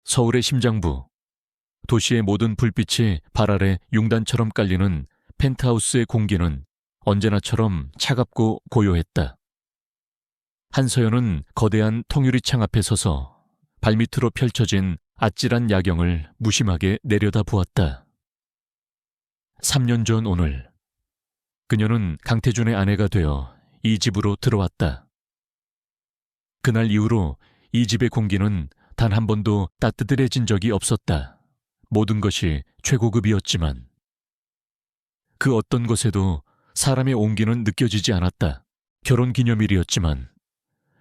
서울의 심장부, 도시의 모든 불빛이 발 아래 융단처럼 깔리는 펜트하우스의 공기는 언제나처럼 차갑고 고요했다. 한서연은 거대한 통유리창 앞에 서서 발밑으로 펼쳐진 아찔한 야경을 무심하게 내려다보았다. 3년 전 오늘, 그녀는 강태준의 아내가 되어 이 집으로 들어왔다. 그날 이후로 이 집의 공기는 단 한 번도 따뜻해진 적이 없었다. 모든 것이 최고급이었지만 그 어떤 것에도 사람의 온기는 느껴지지 않았다. 결혼기념일이었지만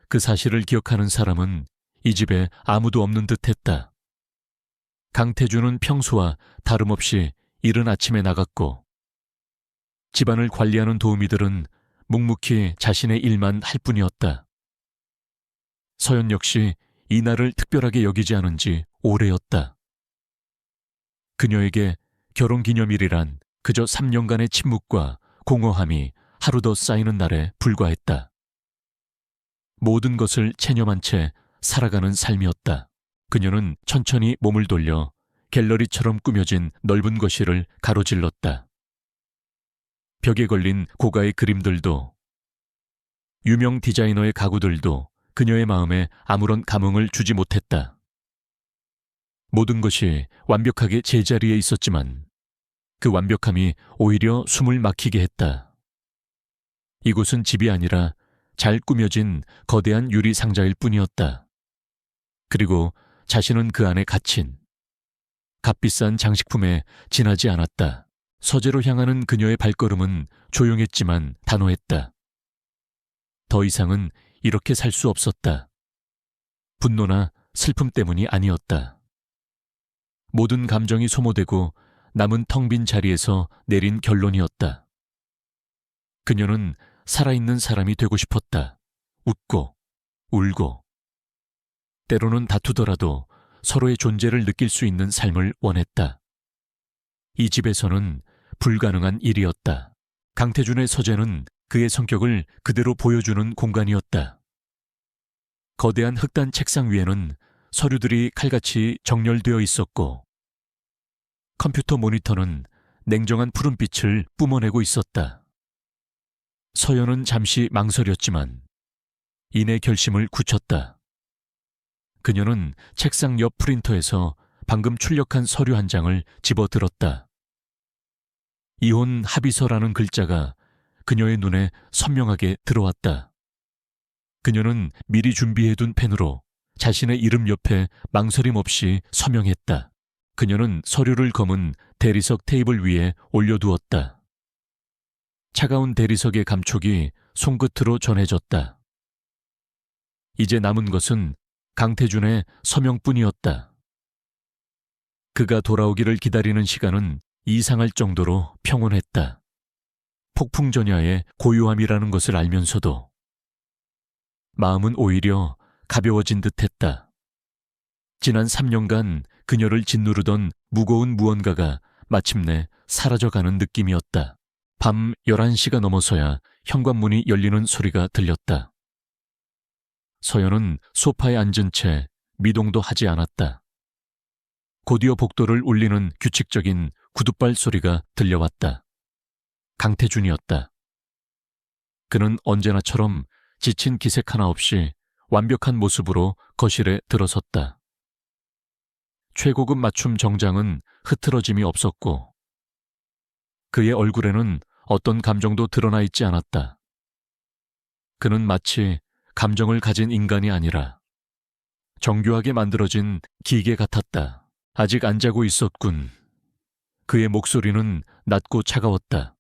그 사실을 기억하는 사람은 이 집에 아무도 없는 듯했다. 강태준은 평소와 다름없이 이른 아침에 나갔고 집안을 관리하는 도우미들은 묵묵히 자신의 일만 할 뿐이었다. 서연 역시 이 날을 특별하게 여기지 않은 지 오래였다. 그녀에게 결혼기념일이란 그저 3년간의 침묵과 공허함이 하루 더 쌓이는 날에 불과했다. 모든 것을 체념한 채 살아가는 삶이었다. 그녀는 천천히 몸을 돌려 갤러리처럼 꾸며진 넓은 거실을 가로질렀다. 벽에 걸린 고가의 그림들도 유명 디자이너의 가구들도 그녀의 마음에 아무런 감흥을 주지 못했다. 모든 것이 완벽하게 제자리에 있었지만 그 완벽함이 오히려 숨을 막히게 했다. 이곳은 집이 아니라 잘 꾸며진 거대한 유리 상자일 뿐이었다. 그리고 자신은 그 안에 갇힌 값비싼 장식품에 지나지 않았다. 서재로 향하는 그녀의 발걸음은 조용했지만 단호했다. 더 이상은 이렇게 살 수 없었다. 분노나 슬픔 때문이 아니었다. 모든 감정이 소모되고 남은 텅 빈 자리에서 내린 결론이었다. 그녀는 살아있는 사람이 되고 싶었다. 웃고, 울고, 때로는 다투더라도 서로의 존재를 느낄 수 있는 삶을 원했다. 이 집에서는 불가능한 일이었다. 강태준의 서재는 그의 성격을 그대로 보여주는 공간이었다. 거대한 흑단 책상 위에는 서류들이 칼같이 정렬되어 있었고 컴퓨터 모니터는 냉정한 푸른빛을 뿜어내고 있었다. 서연은 잠시 망설였지만 이내 결심을 굳혔다. 그녀는 책상 옆 프린터에서 방금 출력한 서류 한 장을 집어들었다. 이혼 합의서라는 글자가 그녀의 눈에 선명하게 들어왔다. 그녀는 미리 준비해둔 펜으로 자신의 이름 옆에 망설임 없이 서명했다. 그녀는 서류를 검은 대리석 테이블 위에 올려두었다. 차가운 대리석의 감촉이 손끝으로 전해졌다. 이제 남은 것은 강태준의 서명뿐이었다. 그가 돌아오기를 기다리는 시간은 이상할 정도로 평온했다. 폭풍전야의 고요함이라는 것을 알면서도 마음은 오히려 가벼워진 듯했다. 지난 3년간 그녀를 짓누르던 무거운 무언가가 마침내 사라져가는 느낌이었다. 밤 11시가 넘어서야 현관문이 열리는 소리가 들렸다. 서연은 소파에 앉은 채 미동도 하지 않았다. 곧이어 복도를 울리는 규칙적인 구둣발 소리가 들려왔다. 강태준이었다. 그는 언제나처럼 지친 기색 하나 없이 완벽한 모습으로 거실에 들어섰다. 최고급 맞춤 정장은 흐트러짐이 없었고 그의 얼굴에는 어떤 감정도 드러나 있지 않았다. 그는 마치 감정을 가진 인간이 아니라 정교하게 만들어진 기계 같았다. 아직 안 자고 있었군. 그의 목소리는 낮고 차가웠다.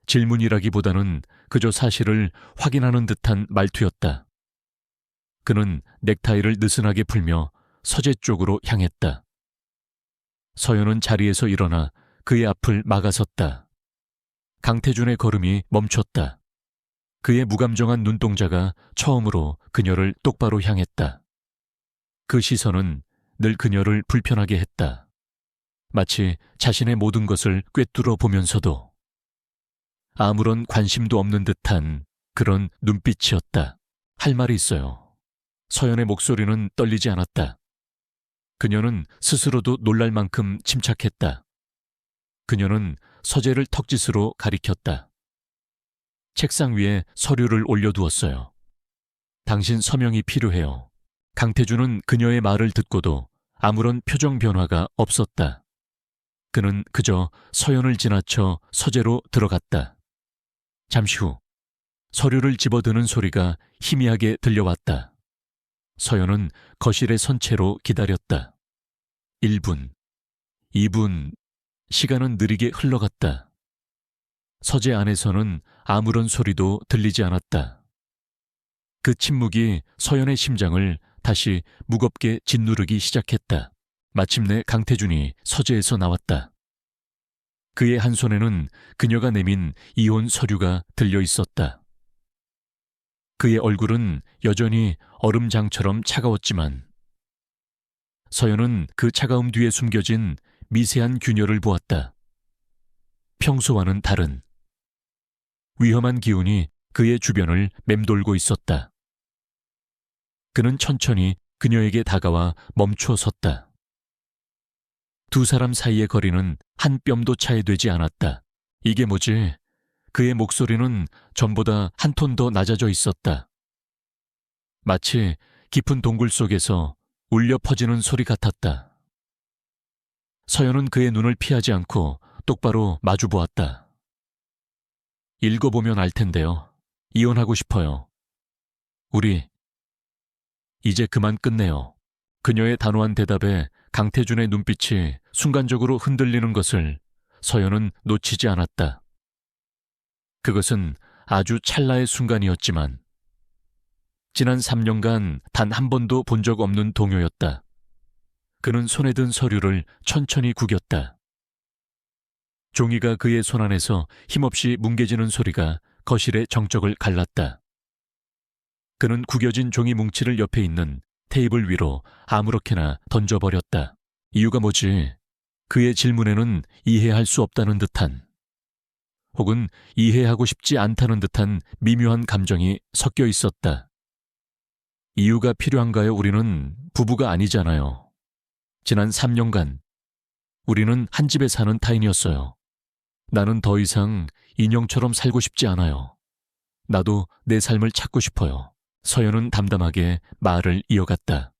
질문이라기보다는 그저 사실을 확인하는 듯한 말투였다. 그는 넥타이를 느슨하게 풀며 서재 쪽으로 향했다. 서연은 자리에서 일어나 그의 앞을 막아섰다. 강태준의 걸음이 멈췄다. 그의 무감정한 눈동자가 처음으로 그녀를 똑바로 향했다. 그 시선은 늘 그녀를 불편하게 했다. 마치 자신의 모든 것을 꿰뚫어 보면서도 아무런 관심도 없는 듯한 그런 눈빛이었다. 할 말이 있어요. 서연의 목소리는 떨리지 않았다. 그녀는 스스로도 놀랄 만큼 침착했다. 그녀는 서재를 턱짓으로 가리켰다. 책상 위에 서류를 올려두었어요. 당신 서명이 필요해요. 강태준은 그녀의 말을 듣고도 아무런 표정 변화가 없었다. 그는 그저 서연을 지나쳐 서재로 들어갔다. 잠시 후 서류를 집어드는 소리가 희미하게 들려왔다. 서연은 거실에 선 채로 기다렸다. 1분, 2분, 시간은 느리게 흘러갔다. 서재 안에서는 아무런 소리도 들리지 않았다. 그 침묵이 서연의 심장을 다시 무겁게 짓누르기 시작했다. 마침내 강태준이 서재에서 나왔다. 그의 한 손에는 그녀가 내민 이혼 서류가 들려 있었다. 그의 얼굴은 여전히 얼음장처럼 차가웠지만 서연은 그 차가움 뒤에 숨겨진 미세한 균열을 보았다. 평소와는 다른 위험한 기운이 그의 주변을 맴돌고 있었다. 그는 천천히 그녀에게 다가와 멈추어 섰다. 두 사람 사이의 거리는 한 뼘도 차이 되지 않았다. 이게 뭐지? 그의 목소리는 전보다 한 톤 더 낮아져 있었다. 마치 깊은 동굴 속에서 울려 퍼지는 소리 같았다. 서연은 그의 눈을 피하지 않고 똑바로 마주 보았다. 읽어보면 알 텐데요. 이혼하고 싶어요. 우리 이제 그만 끝내요. 그녀의 단호한 대답에 강태준의 눈빛이 순간적으로 흔들리는 것을 서연은 놓치지 않았다. 그것은 아주 찰나의 순간이었지만 지난 3년간 단 한 번도 본 적 없는 동요였다. 그는 손에 든 서류를 천천히 구겼다. 종이가 그의 손 안에서 힘없이 뭉개지는 소리가 거실의 정적을 갈랐다. 그는 구겨진 종이 뭉치를 옆에 있는 테이블 위로 아무렇게나 던져버렸다. 이유가 뭐지? 그의 질문에는 이해할 수 없다는 듯한 혹은 이해하고 싶지 않다는 듯한 미묘한 감정이 섞여 있었다. 이유가 필요한가요? 우리는 부부가 아니잖아요. 지난 3년간 우리는 한 집에 사는 타인이었어요. 나는 더 이상 인형처럼 살고 싶지 않아요. 나도 내 삶을 찾고 싶어요. 서연은 담담하게 말을 이어갔다.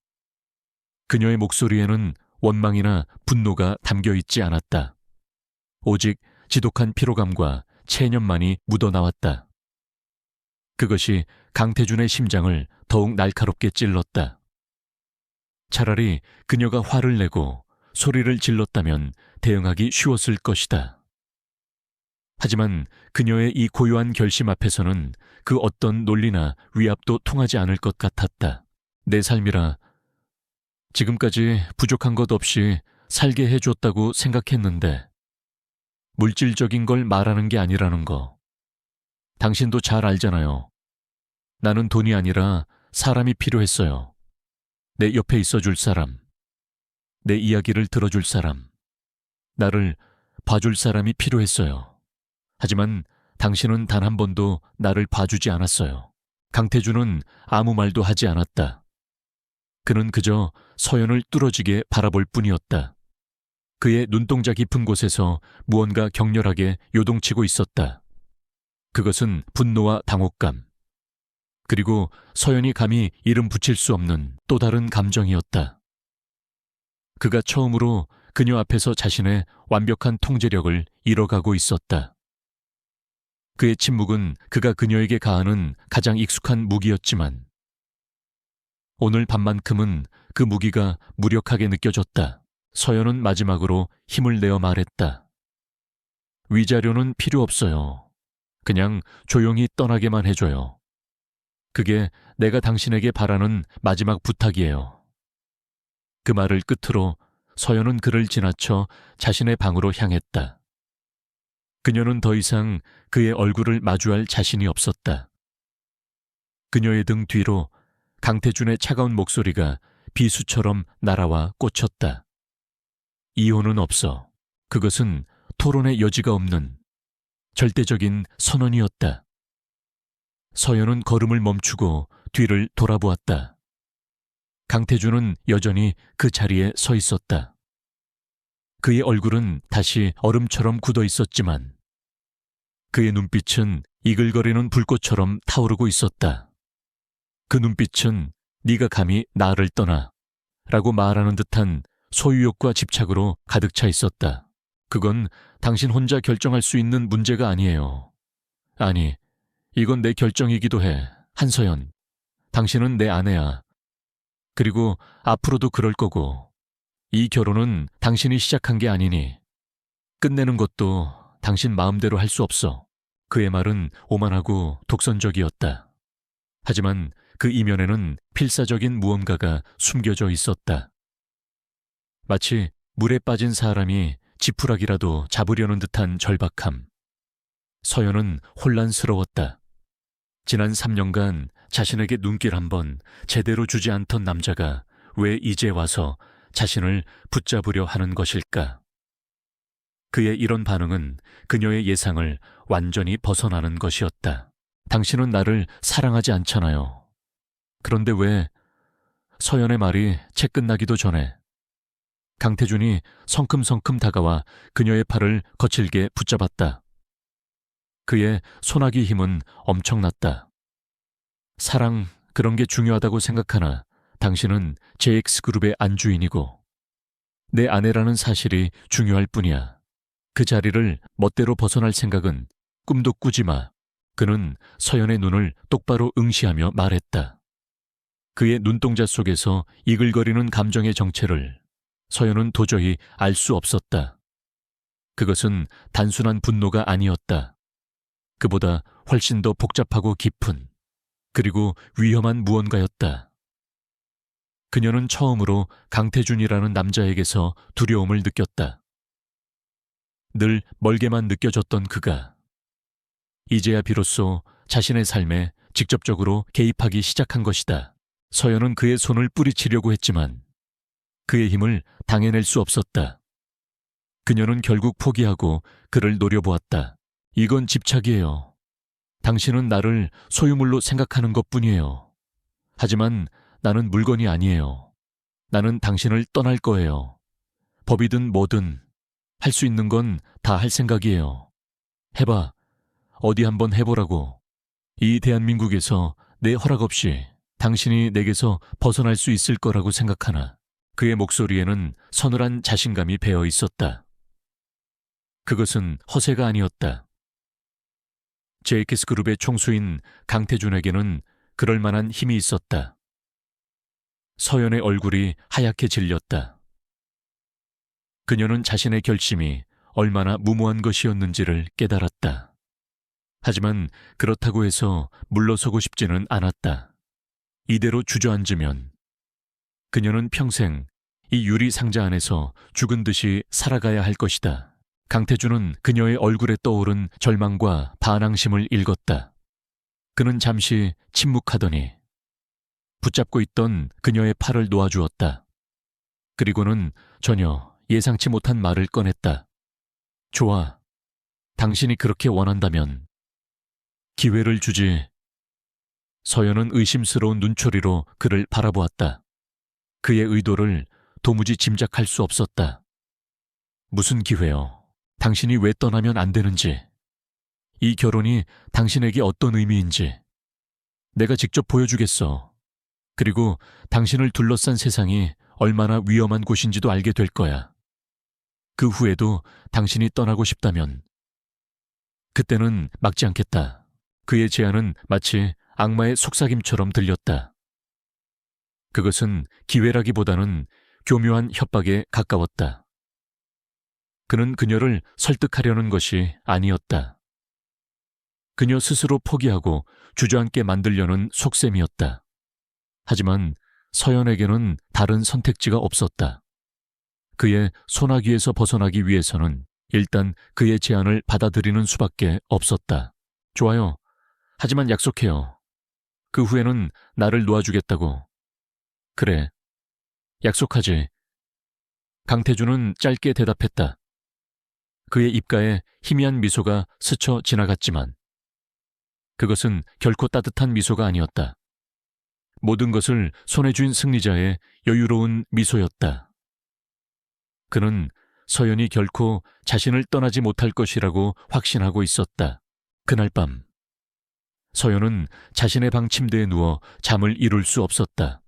그녀의 목소리에는 원망이나 분노가 담겨 있지 않았다. 오직 지독한 피로감과 체념만이 묻어나왔다. 그것이 강태준의 심장을 더욱 날카롭게 찔렀다. 차라리 그녀가 화를 내고 소리를 질렀다면 대응하기 쉬웠을 것이다. 하지만 그녀의 이 고요한 결심 앞에서는 그 어떤 논리나 위압도 통하지 않을 것 같았다. 내 삶이라 지금까지 부족한 것 없이 살게 해줬다고 생각했는데 물질적인 걸 말하는 게 아니라는 거. 당신도 잘 알잖아요. 나는 돈이 아니라 사람이 필요했어요. 내 옆에 있어줄 사람, 내 이야기를 들어줄 사람, 나를 봐줄 사람이 필요했어요. 하지만 당신은 단 한 번도 나를 봐주지 않았어요. 강태준은 아무 말도 하지 않았다. 그는 그저 서연을 뚫어지게 바라볼 뿐이었다. 그의 눈동자 깊은 곳에서 무언가 격렬하게 요동치고 있었다. 그것은 분노와 당혹감, 그리고 서연이 감히 이름 붙일 수 없는 또 다른 감정이었다. 그가 처음으로 그녀 앞에서 자신의 완벽한 통제력을 잃어가고 있었다. 그의 침묵은 그가 그녀에게 가하는 가장 익숙한 무기였지만 오늘 밤만큼은 그 무기가 무력하게 느껴졌다. 서연은 마지막으로 힘을 내어 말했다. 위자료는 필요 없어요. 그냥 조용히 떠나게만 해줘요. 그게 내가 당신에게 바라는 마지막 부탁이에요. 그 말을 끝으로 서연은 그를 지나쳐 자신의 방으로 향했다. 그녀는 더 이상 그의 얼굴을 마주할 자신이 없었다. 그녀의 등 뒤로 강태준의 차가운 목소리가 비수처럼 날아와 꽂혔다. 이혼은 없어. 그것은 토론의 여지가 없는 절대적인 선언이었다. 서연은 걸음을 멈추고 뒤를 돌아보았다. 강태준은 여전히 그 자리에 서 있었다. 그의 얼굴은 다시 얼음처럼 굳어 있었지만 그의 눈빛은 이글거리는 불꽃처럼 타오르고 있었다. 그 눈빛은 네가 감히 나를 떠나 라고 말하는 듯한 소유욕과 집착으로 가득 차 있었다. 그건 당신 혼자 결정할 수 있는 문제가 아니에요. 아니, 이건 내 결정이기도 해. 한서연, 당신은 내 아내야. 그리고 앞으로도 그럴 거고, 이 결혼은 당신이 시작한 게 아니니 끝내는 것도 당신 마음대로 할 수 없어. 그의 말은 오만하고 독선적이었다. 하지만 그 이면에는 필사적인 무언가가 숨겨져 있었다. 마치 물에 빠진 사람이 지푸라기라도 잡으려는 듯한 절박함. 서연은 혼란스러웠다. 지난 3년간 자신에게 눈길 한번 제대로 주지 않던 남자가 왜 이제 와서 자신을 붙잡으려 하는 것일까? 그의 이런 반응은 그녀의 예상을 완전히 벗어나는 것이었다. 당신은 나를 사랑하지 않잖아요. 그런데 왜? 서연의 말이 채 끝나기도 전에 강태준이 성큼성큼 다가와 그녀의 팔을 거칠게 붙잡았다. 그의 소나기 힘은 엄청났다. 사랑, 그런 게 중요하다고 생각하나 당신은 JX그룹의 안주인이고 내 아내라는 사실이 중요할 뿐이야. 그 자리를 멋대로 벗어날 생각은 꿈도 꾸지 마. 그는 서연의 눈을 똑바로 응시하며 말했다. 그의 눈동자 속에서 이글거리는 감정의 정체를 서연은 도저히 알 수 없었다. 그것은 단순한 분노가 아니었다. 그보다 훨씬 더 복잡하고 깊은, 그리고 위험한 무언가였다. 그녀는 처음으로 강태준이라는 남자에게서 두려움을 느꼈다. 늘 멀게만 느껴졌던 그가 이제야 비로소 자신의 삶에 직접적으로 개입하기 시작한 것이다. 서연은 그의 손을 뿌리치려고 했지만 그의 힘을 당해낼 수 없었다. 그녀는 결국 포기하고 그를 노려보았다. 이건 집착이에요. 당신은 나를 소유물로 생각하는 것뿐이에요. 하지만 나는 물건이 아니에요. 나는 당신을 떠날 거예요. 법이든 뭐든 할 수 있는 건 다 할 생각이에요. 해봐. 어디 한번 해보라고. 이 대한민국에서 내 허락 없이 당신이 내게서 벗어날 수 있을 거라고 생각하나. 그의 목소리에는 서늘한 자신감이 배어 있었다. 그것은 허세가 아니었다. JX그룹의 총수인 강태준에게는 그럴 만한 힘이 있었다. 서연의 얼굴이 하얗게 질렸다. 그녀는 자신의 결심이 얼마나 무모한 것이었는지를 깨달았다. 하지만 그렇다고 해서 물러서고 싶지는 않았다. 이대로 주저앉으면 그녀는 평생 이 유리 상자 안에서 죽은 듯이 살아가야 할 것이다. 강태준은 그녀의 얼굴에 떠오른 절망과 반항심을 읽었다. 그는 잠시 침묵하더니 붙잡고 있던 그녀의 팔을 놓아주었다. 그리고는 전혀 예상치 못한 말을 꺼냈다. 좋아. 당신이 그렇게 원한다면 기회를 주지. 서연은 의심스러운 눈초리로 그를 바라보았다. 그의 의도를 도무지 짐작할 수 없었다. 무슨 기회요? 당신이 왜 떠나면 안 되는지, 이 결혼이 당신에게 어떤 의미인지 내가 직접 보여주겠어. 그리고 당신을 둘러싼 세상이 얼마나 위험한 곳인지도 알게 될 거야. 그 후에도 당신이 떠나고 싶다면 그때는 막지 않겠다. 그의 제안은 마치 악마의 속삭임처럼 들렸다. 그것은 기회라기보다는 교묘한 협박에 가까웠다. 그는 그녀를 설득하려는 것이 아니었다. 그녀 스스로 포기하고 주저앉게 만들려는 속셈이었다. 하지만 서연에게는 다른 선택지가 없었다. 그의 소나기에서 벗어나기 위해서는 일단 그의 제안을 받아들이는 수밖에 없었다. 좋아요. 하지만 약속해요. 그 후에는 나를 놓아주겠다고. 그래. 약속하지. 강태준은 짧게 대답했다. 그의 입가에 희미한 미소가 스쳐 지나갔지만 그것은 결코 따뜻한 미소가 아니었다. 모든 것을 손에 쥔 승리자의 여유로운 미소였다. 그는 서연이 결코 자신을 떠나지 못할 것이라고 확신하고 있었다. 그날 밤 서연은 자신의 방 침대에 누워 잠을 이룰 수 없었다.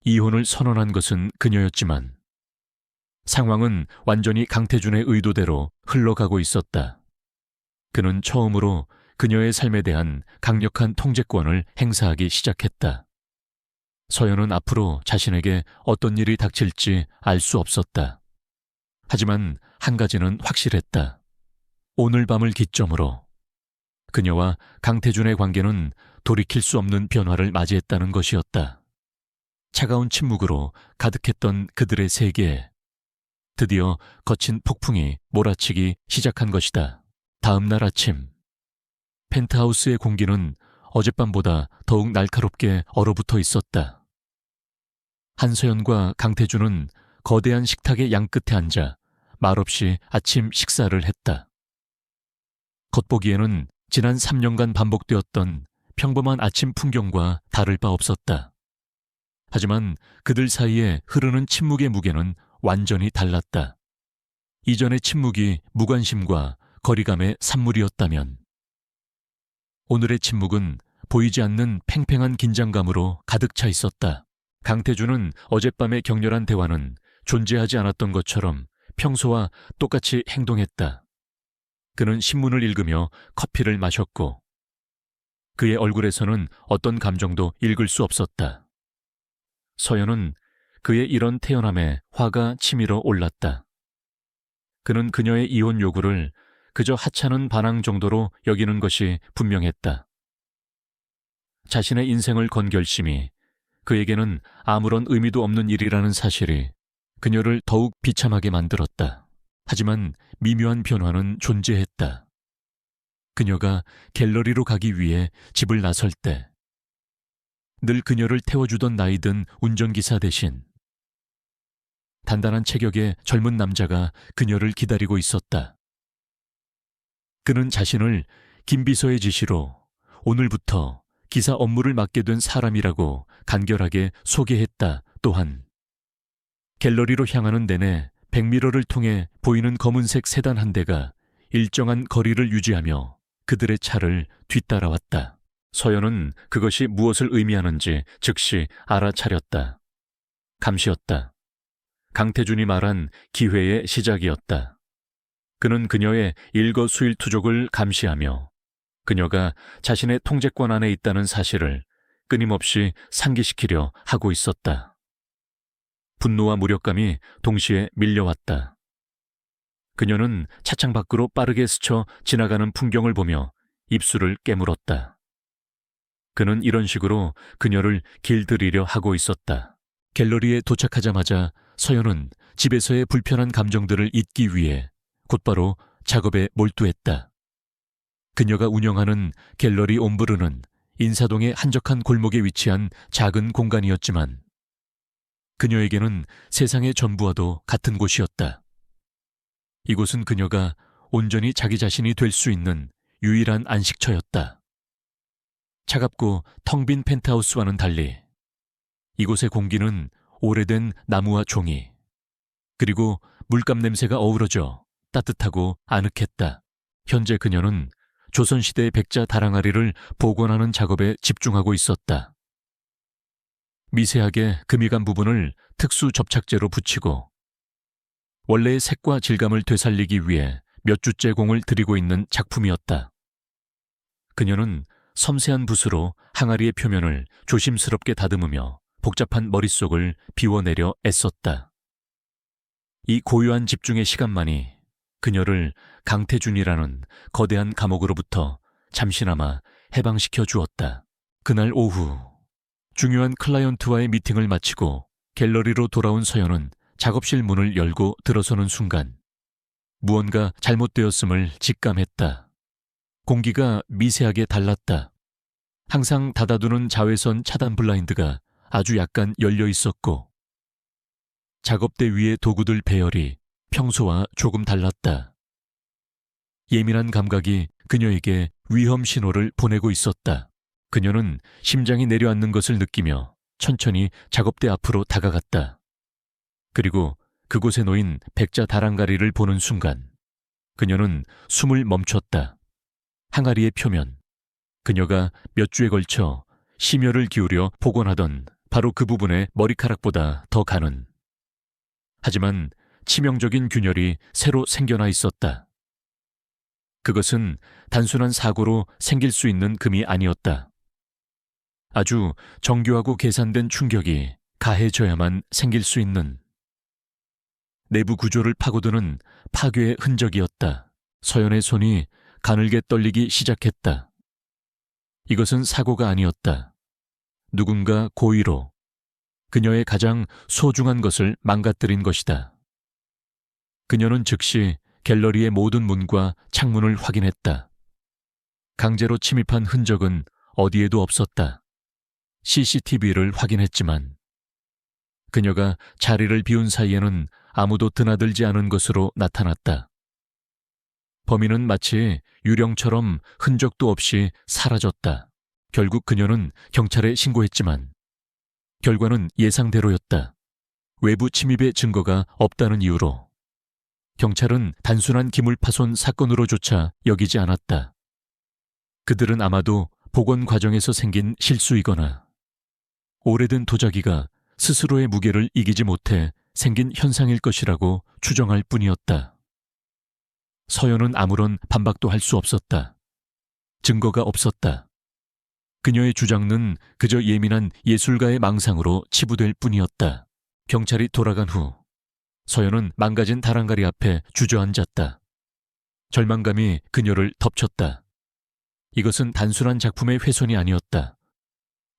이혼을 선언한 것은 그녀였지만 상황은 완전히 강태준의 의도대로 흘러가고 있었다. 그는 처음으로 그녀의 삶에 대한 강력한 통제권을 행사하기 시작했다. 서연은 앞으로 자신에게 어떤 일이 닥칠지 알 수 없었다. 하지만 한 가지는 확실했다. 오늘 밤을 기점으로 그녀와 강태준의 관계는 돌이킬 수 없는 변화를 맞이했다는 것이었다. 차가운 침묵으로 가득했던 그들의 세계에 드디어 거친 폭풍이 몰아치기 시작한 것이다. 다음 날 아침, 펜트하우스의 공기는 어젯밤보다 더욱 날카롭게 얼어붙어 있었다. 한서연과 강태준은 거대한 식탁의 양끝에 앉아 말없이 아침 식사를 했다. 겉보기에는 지난 3년간 반복되었던 평범한 아침 풍경과 다를 바 없었다. 하지만 그들 사이에 흐르는 침묵의 무게는 완전히 달랐다. 이전의 침묵이 무관심과 거리감의 산물이었다면 오늘의 침묵은 보이지 않는 팽팽한 긴장감으로 가득 차 있었다. 강태준은 어젯밤의 격렬한 대화는 존재하지 않았던 것처럼 평소와 똑같이 행동했다. 그는 신문을 읽으며 커피를 마셨고 그의 얼굴에서는 어떤 감정도 읽을 수 없었다. 서연은 그의 이런 태연함에 화가 치밀어 올랐다. 그는 그녀의 이혼 요구를 그저 하찮은 반항 정도로 여기는 것이 분명했다. 자신의 인생을 건 결심이 그에게는 아무런 의미도 없는 일이라는 사실이 그녀를 더욱 비참하게 만들었다. 하지만 미묘한 변화는 존재했다. 그녀가 갤러리로 가기 위해 집을 나설 때 늘 그녀를 태워주던 나이든 운전기사 대신 단단한 체격의 젊은 남자가 그녀를 기다리고 있었다. 그는 자신을 김 비서의 지시로 오늘부터 기사 업무를 맡게 된 사람이라고 간결하게 소개했다. 또한 갤러리로 향하는 내내 백미러를 통해 보이는 검은색 세단 한 대가 일정한 거리를 유지하며 그들의 차를 뒤따라왔다. 서연은 그것이 무엇을 의미하는지 즉시 알아차렸다. 감시였다. 강태준이 말한 기회의 시작이었다. 그는 그녀의 일거수일투족을 감시하며 그녀가 자신의 통제권 안에 있다는 사실을 끊임없이 상기시키려 하고 있었다. 분노와 무력감이 동시에 밀려왔다. 그녀는 차창 밖으로 빠르게 스쳐 지나가는 풍경을 보며 입술을 깨물었다. 그는 이런 식으로 그녀를 길들이려 하고 있었다. 갤러리에 도착하자마자 서연은 집에서의 불편한 감정들을 잊기 위해 곧바로 작업에 몰두했다. 그녀가 운영하는 갤러리 옴브르는 인사동의 한적한 골목에 위치한 작은 공간이었지만 그녀에게는 세상의 전부와도 같은 곳이었다. 이곳은 그녀가 온전히 자기 자신이 될 수 있는 유일한 안식처였다. 차갑고 텅 빈 펜트하우스와는 달리 이곳의 공기는 오래된 나무와 종이 그리고 물감 냄새가 어우러져 따뜻하고 아늑했다. 현재 그녀는 조선시대의 백자 다랑아리를 복원하는 작업에 집중하고 있었다. 미세하게 금이 간 부분을 특수 접착제로 붙이고 원래의 색과 질감을 되살리기 위해 몇 주째 공을 들이고 있는 작품이었다. 그녀는 섬세한 붓으로 항아리의 표면을 조심스럽게 다듬으며 복잡한 머릿속을 비워내려 애썼다. 이 고요한 집중의 시간만이 그녀를 강태준이라는 거대한 감옥으로부터 잠시나마 해방시켜 주었다. 그날 오후 중요한 클라이언트와의 미팅을 마치고 갤러리로 돌아온 서연은 작업실 문을 열고 들어서는 순간 무언가 잘못되었음을 직감했다. 공기가 미세하게 달랐다. 항상 닫아두는 자외선 차단 블라인드가 아주 약간 열려 있었고 작업대 위의 도구들 배열이 평소와 조금 달랐다. 예민한 감각이 그녀에게 위험 신호를 보내고 있었다. 그녀는 심장이 내려앉는 것을 느끼며 천천히 작업대 앞으로 다가갔다. 그리고 그곳에 놓인 백자 다랑가리를 보는 순간 그녀는 숨을 멈췄다. 항아리의 표면, 그녀가 몇 주에 걸쳐 심혈을 기울여 복원하던 바로 그 부분의 머리카락보다 더 가는. 하지만 치명적인 균열이 새로 생겨나 있었다. 그것은 단순한 사고로 생길 수 있는 금이 아니었다. 아주 정교하고 계산된 충격이 가해져야만 생길 수 있는 내부 구조를 파고드는 파괴의 흔적이었다. 서연의 손이 가늘게 떨리기 시작했다. 이것은 사고가 아니었다. 누군가 고의로 그녀의 가장 소중한 것을 망가뜨린 것이다. 그녀는 즉시 갤러리의 모든 문과 창문을 확인했다. 강제로 침입한 흔적은 어디에도 없었다. CCTV를 확인했지만 그녀가 자리를 비운 사이에는 아무도 드나들지 않은 것으로 나타났다. 범인은 마치 유령처럼 흔적도 없이 사라졌다. 결국 그녀는 경찰에 신고했지만 결과는 예상대로였다. 외부 침입의 증거가 없다는 이유로. 경찰은 단순한 기물파손 사건으로조차 여기지 않았다. 그들은 아마도 복원 과정에서 생긴 실수이거나 오래된 도자기가 스스로의 무게를 이기지 못해 생긴 현상일 것이라고 추정할 뿐이었다. 서연은 아무런 반박도 할 수 없었다. 증거가 없었다. 그녀의 주장은 그저 예민한 예술가의 망상으로 치부될 뿐이었다. 경찰이 돌아간 후 서연은 망가진 다랑가리 앞에 주저앉았다. 절망감이 그녀를 덮쳤다. 이것은 단순한 작품의 훼손이 아니었다.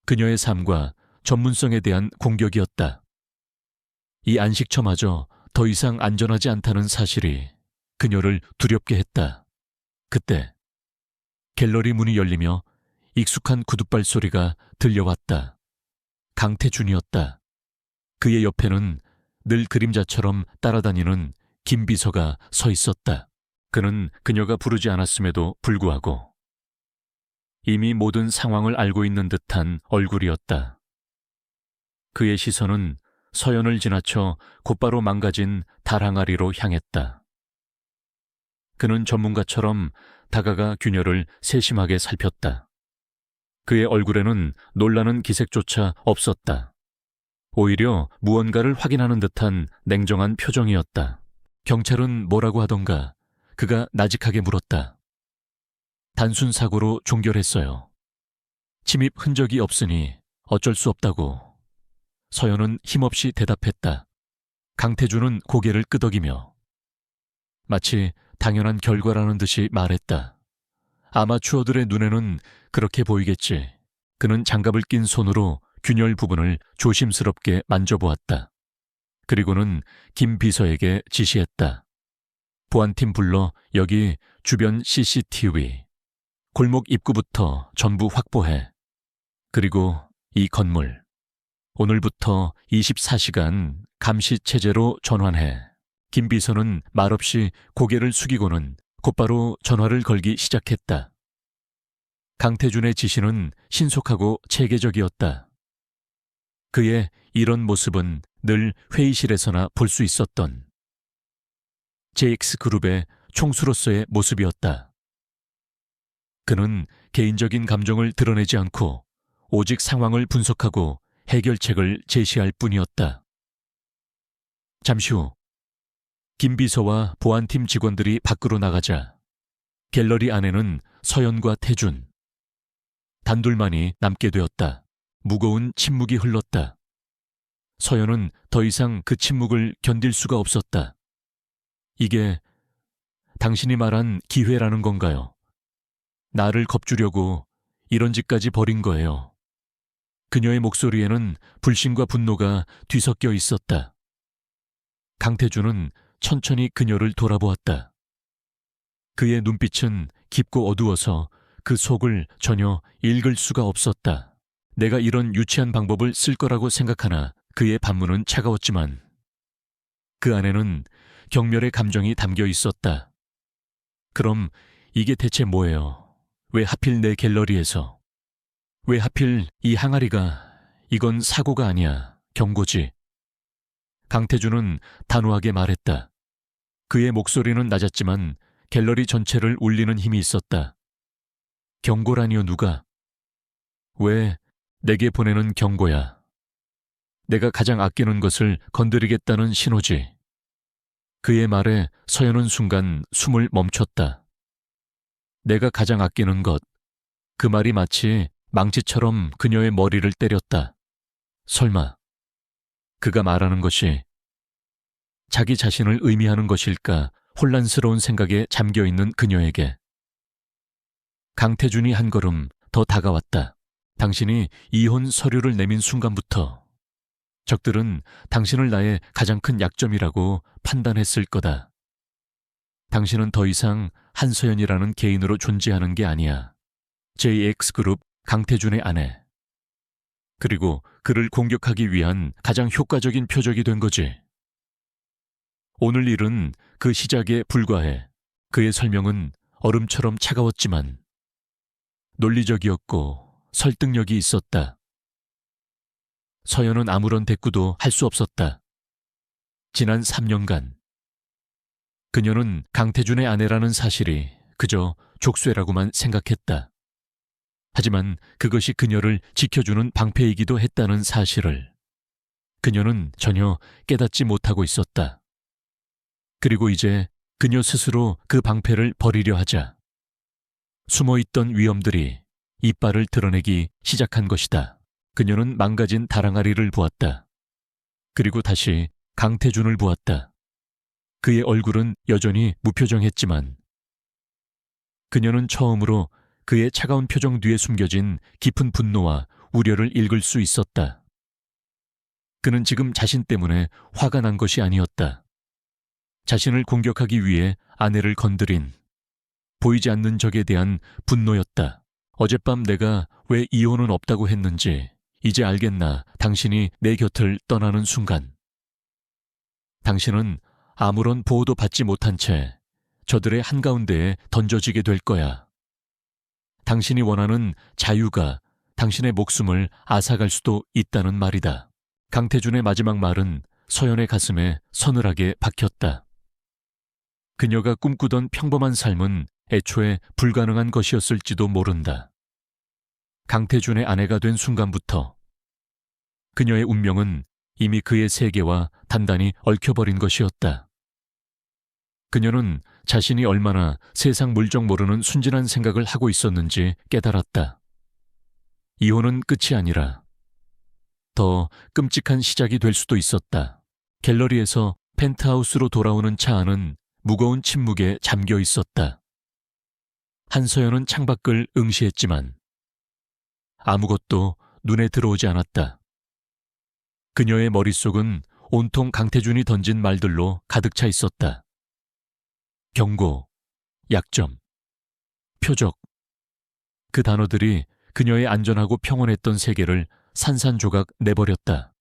그녀의 삶과 전문성에 대한 공격이었다. 이 안식처마저 더 이상 안전하지 않다는 사실이 그녀를 두렵게 했다. 그때 갤러리 문이 열리며 익숙한 구둣발 소리가 들려왔다. 강태준이었다. 그의 옆에는 늘 그림자처럼 따라다니는 김 비서가 서 있었다. 그는 그녀가 부르지 않았음에도 불구하고 이미 모든 상황을 알고 있는 듯한 얼굴이었다. 그의 시선은 서연을 지나쳐 곧바로 망가진 달항아리로 향했다. 그는 전문가처럼 다가가 균열을 세심하게 살폈다. 그의 얼굴에는 놀라는 기색조차 없었다. 오히려 무언가를 확인하는 듯한 냉정한 표정이었다. 경찰은 뭐라고 하던가 그가 나직하게 물었다. 단순 사고로 종결했어요. 침입 흔적이 없으니 어쩔 수 없다고. 서연은 힘없이 대답했다. 강태준은 고개를 끄덕이며 마치 당연한 결과라는 듯이 말했다. 아마추어들의 눈에는 그렇게 보이겠지. 그는 장갑을 낀 손으로 균열 부분을 조심스럽게 만져보았다. 그리고는 김 비서에게 지시했다. 보안팀 불러 여기 주변 CCTV, 골목 입구부터 전부 확보해. 그리고 이 건물, 오늘부터 24시간 감시체제로 전환해. 김 비서는 말없이 고개를 숙이고는 곧바로 전화를 걸기 시작했다. 강태준의 지시는 신속하고 체계적이었다. 그의 이런 모습은 늘 회의실에서나 볼 수 있었던 JX그룹의 총수로서의 모습이었다. 그는 개인적인 감정을 드러내지 않고 오직 상황을 분석하고 해결책을 제시할 뿐이었다. 잠시 후 김 비서와 보안팀 직원들이 밖으로 나가자 갤러리 안에는 서연과 태준, 단둘만이 남게 되었다. 무거운 침묵이 흘렀다. 서연은 더 이상 그 침묵을 견딜 수가 없었다. 이게 당신이 말한 기회라는 건가요? 나를 겁주려고 이런 짓까지 벌인 거예요. 그녀의 목소리에는 불신과 분노가 뒤섞여 있었다. 강태준은 천천히 그녀를 돌아보았다. 그의 눈빛은 깊고 어두워서 그 속을 전혀 읽을 수가 없었다. 내가 이런 유치한 방법을 쓸 거라고 생각하나 그의 반문은 차가웠지만 그 안에는 경멸의 감정이 담겨 있었다. 그럼 이게 대체 뭐예요? 왜 하필 내 갤러리에서? 왜 하필 이 항아리가, 이건 사고가 아니야, 경고지. 강태준은 단호하게 말했다. 그의 목소리는 낮았지만 갤러리 전체를 울리는 힘이 있었다. 경고라니요, 누가? 왜 내게 보내는 경고야. 내가 가장 아끼는 것을 건드리겠다는 신호지. 그의 말에 서연은 순간 숨을 멈췄다. 내가 가장 아끼는 것. 그 말이 마치 망치처럼 그녀의 머리를 때렸다. 설마 그가 말하는 것이 자기 자신을 의미하는 것일까 혼란스러운 생각에 잠겨있는 그녀에게 강태준이 한 걸음 더 다가왔다. 당신이 이혼 서류를 내민 순간부터 적들은 당신을 나의 가장 큰 약점이라고 판단했을 거다. 당신은 더 이상 한서연이라는 개인으로 존재하는 게 아니야. JX그룹 강태준의 아내. 그리고 그를 공격하기 위한 가장 효과적인 표적이 된 거지. 오늘 일은 그 시작에 불과해. 그의 설명은 얼음처럼 차가웠지만 논리적이었고 설득력이 있었다. 서연은 아무런 대꾸도 할 수 없었다. 지난 3년간 그녀는 강태준의 아내라는 사실이 그저 족쇄라고만 생각했다. 하지만 그것이 그녀를 지켜주는 방패이기도 했다는 사실을 그녀는 전혀 깨닫지 못하고 있었다. 그리고 이제 그녀 스스로 그 방패를 버리려 하자 숨어있던 위험들이 이빨을 드러내기 시작한 것이다. 그녀는 망가진 다랑아리를 보았다. 그리고 다시 강태준을 보았다. 그의 얼굴은 여전히 무표정했지만 그녀는 처음으로 그의 차가운 표정 뒤에 숨겨진 깊은 분노와 우려를 읽을 수 있었다. 그는 지금 자신 때문에 화가 난 것이 아니었다. 자신을 공격하기 위해 아내를 건드린 보이지 않는 적에 대한 분노였다. 어젯밤 내가 왜 이혼은 없다고 했는지 이제 알겠나. 당신이 내 곁을 떠나는 순간 당신은 아무런 보호도 받지 못한 채 저들의 한가운데에 던져지게 될 거야. 당신이 원하는 자유가 당신의 목숨을 앗아갈 수도 있다는 말이다. 강태준의 마지막 말은 서연의 가슴에 서늘하게 박혔다. 그녀가 꿈꾸던 평범한 삶은 애초에 불가능한 것이었을지도 모른다. 강태준의 아내가 된 순간부터 그녀의 운명은 이미 그의 세계와 단단히 얽혀버린 것이었다. 그녀는 자신이 얼마나 세상 물정 모르는 순진한 생각을 하고 있었는지 깨달았다. 이혼은 끝이 아니라 더 끔찍한 시작이 될 수도 있었다. 갤러리에서 펜트하우스로 돌아오는 차 안은 무거운 침묵에 잠겨 있었다. 한서연은 창밖을 응시했지만 아무것도 눈에 들어오지 않았다. 그녀의 머릿속은 온통 강태준이 던진 말들로 가득 차 있었다. 경고, 약점, 표적. 그 단어들이 그녀의 안전하고 평온했던 세계를 산산조각 내버렸다.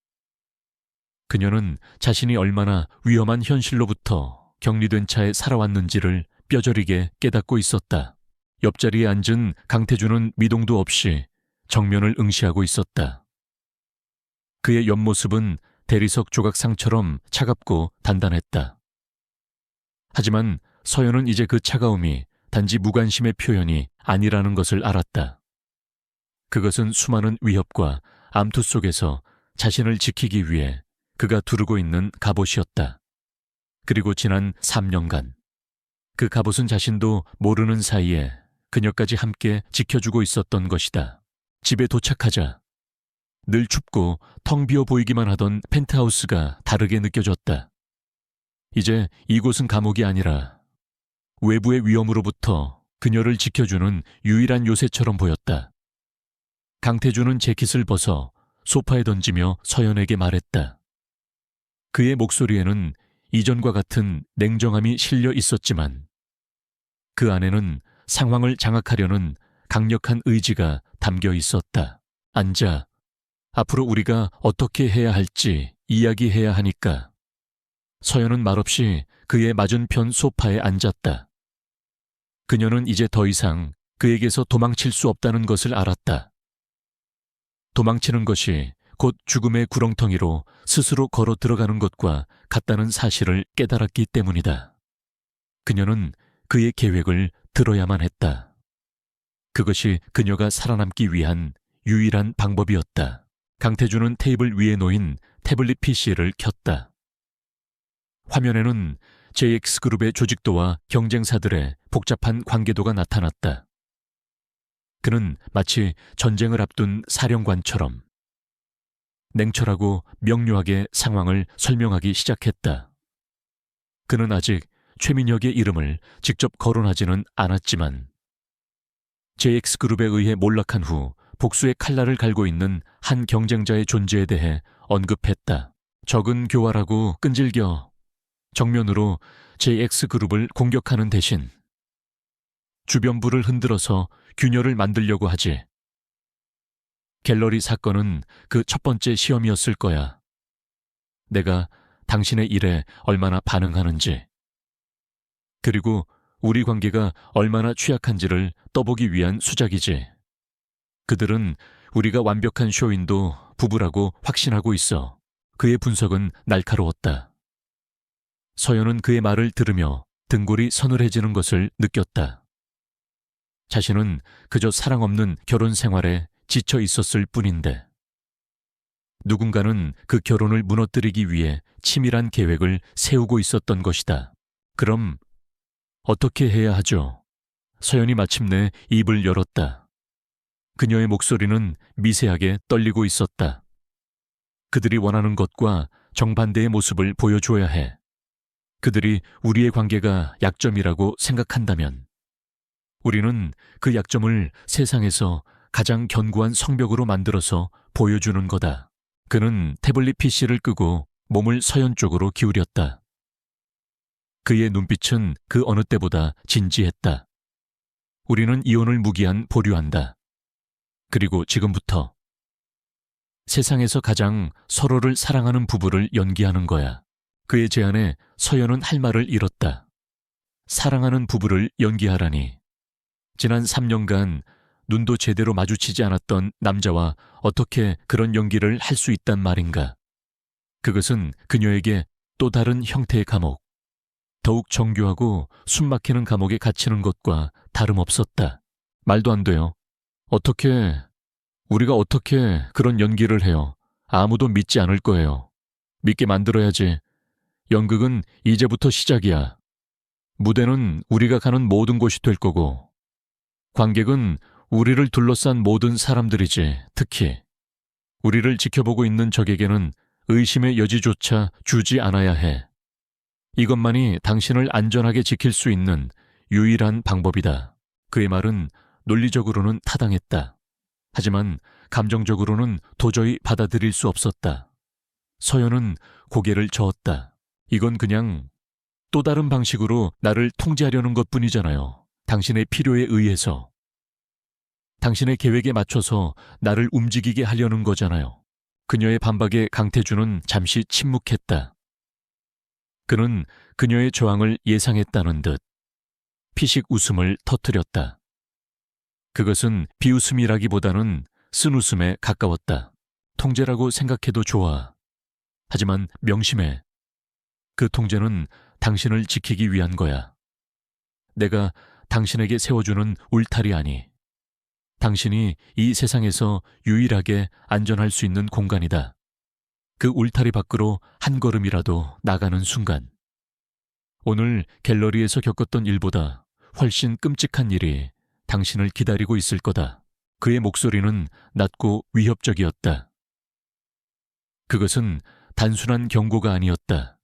그녀는 자신이 얼마나 위험한 현실로부터 격리된 차에 살아왔는지를 뼈저리게 깨닫고 있었다. 옆자리에 앉은 강태준은 미동도 없이 정면을 응시하고 있었다. 그의 옆모습은 대리석 조각상처럼 차갑고 단단했다. 하지만 서연은 이제 그 차가움이 단지 무관심의 표현이 아니라는 것을 알았다. 그것은 수많은 위협과 암투 속에서 자신을 지키기 위해 그가 두르고 있는 갑옷이었다. 그리고 지난 3년간 그 갑옷은 자신도 모르는 사이에 그녀까지 함께 지켜주고 있었던 것이다. 집에 도착하자 늘 춥고 텅 비어 보이기만 하던 펜트하우스가 다르게 느껴졌다. 이제 이곳은 감옥이 아니라 외부의 위험으로부터 그녀를 지켜주는 유일한 요새처럼 보였다. 강태준은 재킷을 벗어 소파에 던지며 서연에게 말했다. 그의 목소리에는 이전과 같은 냉정함이 실려 있었지만 그 안에는 상황을 장악하려는 강력한 의지가 담겨 있었다. 앉아. 앞으로 우리가 어떻게 해야 할지 이야기해야 하니까. 서연은 말없이 그의 맞은편 소파에 앉았다. 그녀는 이제 더 이상 그에게서 도망칠 수 없다는 것을 알았다. 도망치는 것이 곧 죽음의 구렁텅이로 스스로 걸어 들어가는 것과 같다는 사실을 깨달았기 때문이다. 그녀는 그의 계획을 들어야만 했다. 그것이 그녀가 살아남기 위한 유일한 방법이었다. 강태준은 테이블 위에 놓인 태블릿 PC를 켰다. 화면에는 JX그룹의 조직도와 경쟁사들의 복잡한 관계도가 나타났다. 그는 마치 전쟁을 앞둔 사령관처럼 냉철하고 명료하게 상황을 설명하기 시작했다. 그는 아직 최민혁의 이름을 직접 거론하지는 않았지만 JX그룹에 의해 몰락한 후 복수의 칼날을 갈고 있는 한 경쟁자의 존재에 대해 언급했다. 적은 교활하고 끈질겨 정면으로 JX그룹을 공격하는 대신 주변부를 흔들어서 균열을 만들려고 하지. 갤러리 사건은 그 첫 번째 시험이었을 거야. 내가 당신의 일에 얼마나 반응하는지, 그리고 우리 관계가 얼마나 취약한지를 떠보기 위한 수작이지. 그들은 우리가 완벽한 쇼윈도 부부라고 확신하고 있어. 그의 분석은 날카로웠다. 서연은 그의 말을 들으며 등골이 서늘해지는 것을 느꼈다. 자신은 그저 사랑 없는 결혼 생활에 지쳐 있었을 뿐인데 누군가는 그 결혼을 무너뜨리기 위해 치밀한 계획을 세우고 있었던 것이다. 그럼 어떻게 해야 하죠? 서연이 마침내 입을 열었다. 그녀의 목소리는 미세하게 떨리고 있었다. 그들이 원하는 것과 정반대의 모습을 보여줘야 해. 그들이 우리의 관계가 약점이라고 생각한다면 우리는 그 약점을 세상에서 가장 견고한 성벽으로 만들어서 보여주는 거다. 그는 태블릿 PC를 끄고 몸을 서연 쪽으로 기울였다. 그의 눈빛은 그 어느 때보다 진지했다. 우리는 이혼을 무기한 보류한다. 그리고 지금부터 세상에서 가장 서로를 사랑하는 부부를 연기하는 거야. 그의 제안에 서연은 할 말을 잃었다. 사랑하는 부부를 연기하라니. 지난 3년간 눈도 제대로 마주치지 않았던 남자와 어떻게 그런 연기를 할 수 있단 말인가. 그것은 그녀에게 또 다른 형태의 감옥, 더욱 정교하고 숨막히는 감옥에 갇히는 것과 다름없었다. 말도 안 돼요. 우리가 어떻게 그런 연기를 해요? 아무도 믿지 않을 거예요. 믿게 만들어야지. 연극은 이제부터 시작이야. 무대는 우리가 가는 모든 곳이 될 거고, 관객은 우리를 둘러싼 모든 사람들이지. 특히 우리를 지켜보고 있는 적에게는 의심의 여지조차 주지 않아야 해. 이것만이 당신을 안전하게 지킬 수 있는 유일한 방법이다. 그의 말은 논리적으로는 타당했다. 하지만 감정적으로는 도저히 받아들일 수 없었다. 서연은 고개를 저었다. 이건 그냥 또 다른 방식으로 나를 통제하려는 것뿐이잖아요. 당신의 필요에 의해서. 당신의 계획에 맞춰서 나를 움직이게 하려는 거잖아요. 그녀의 반박에 강태준은 잠시 침묵했다. 그는 그녀의 저항을 예상했다는 듯 피식 웃음을 터뜨렸다. 그것은 비웃음이라기보다는 쓴웃음에 가까웠다. 통제라고 생각해도 좋아. 하지만 명심해. 그 통제는 당신을 지키기 위한 거야. 내가 당신에게 세워주는 울타리 아니. 당신이 이 세상에서 유일하게 안전할 수 있는 공간이다. 그 울타리 밖으로 한 걸음이라도 나가는 순간. 오늘 갤러리에서 겪었던 일보다 훨씬 끔찍한 일이 당신을 기다리고 있을 거다. 그의 목소리는 낮고 위협적이었다. 그것은 단순한 경고가 아니었다.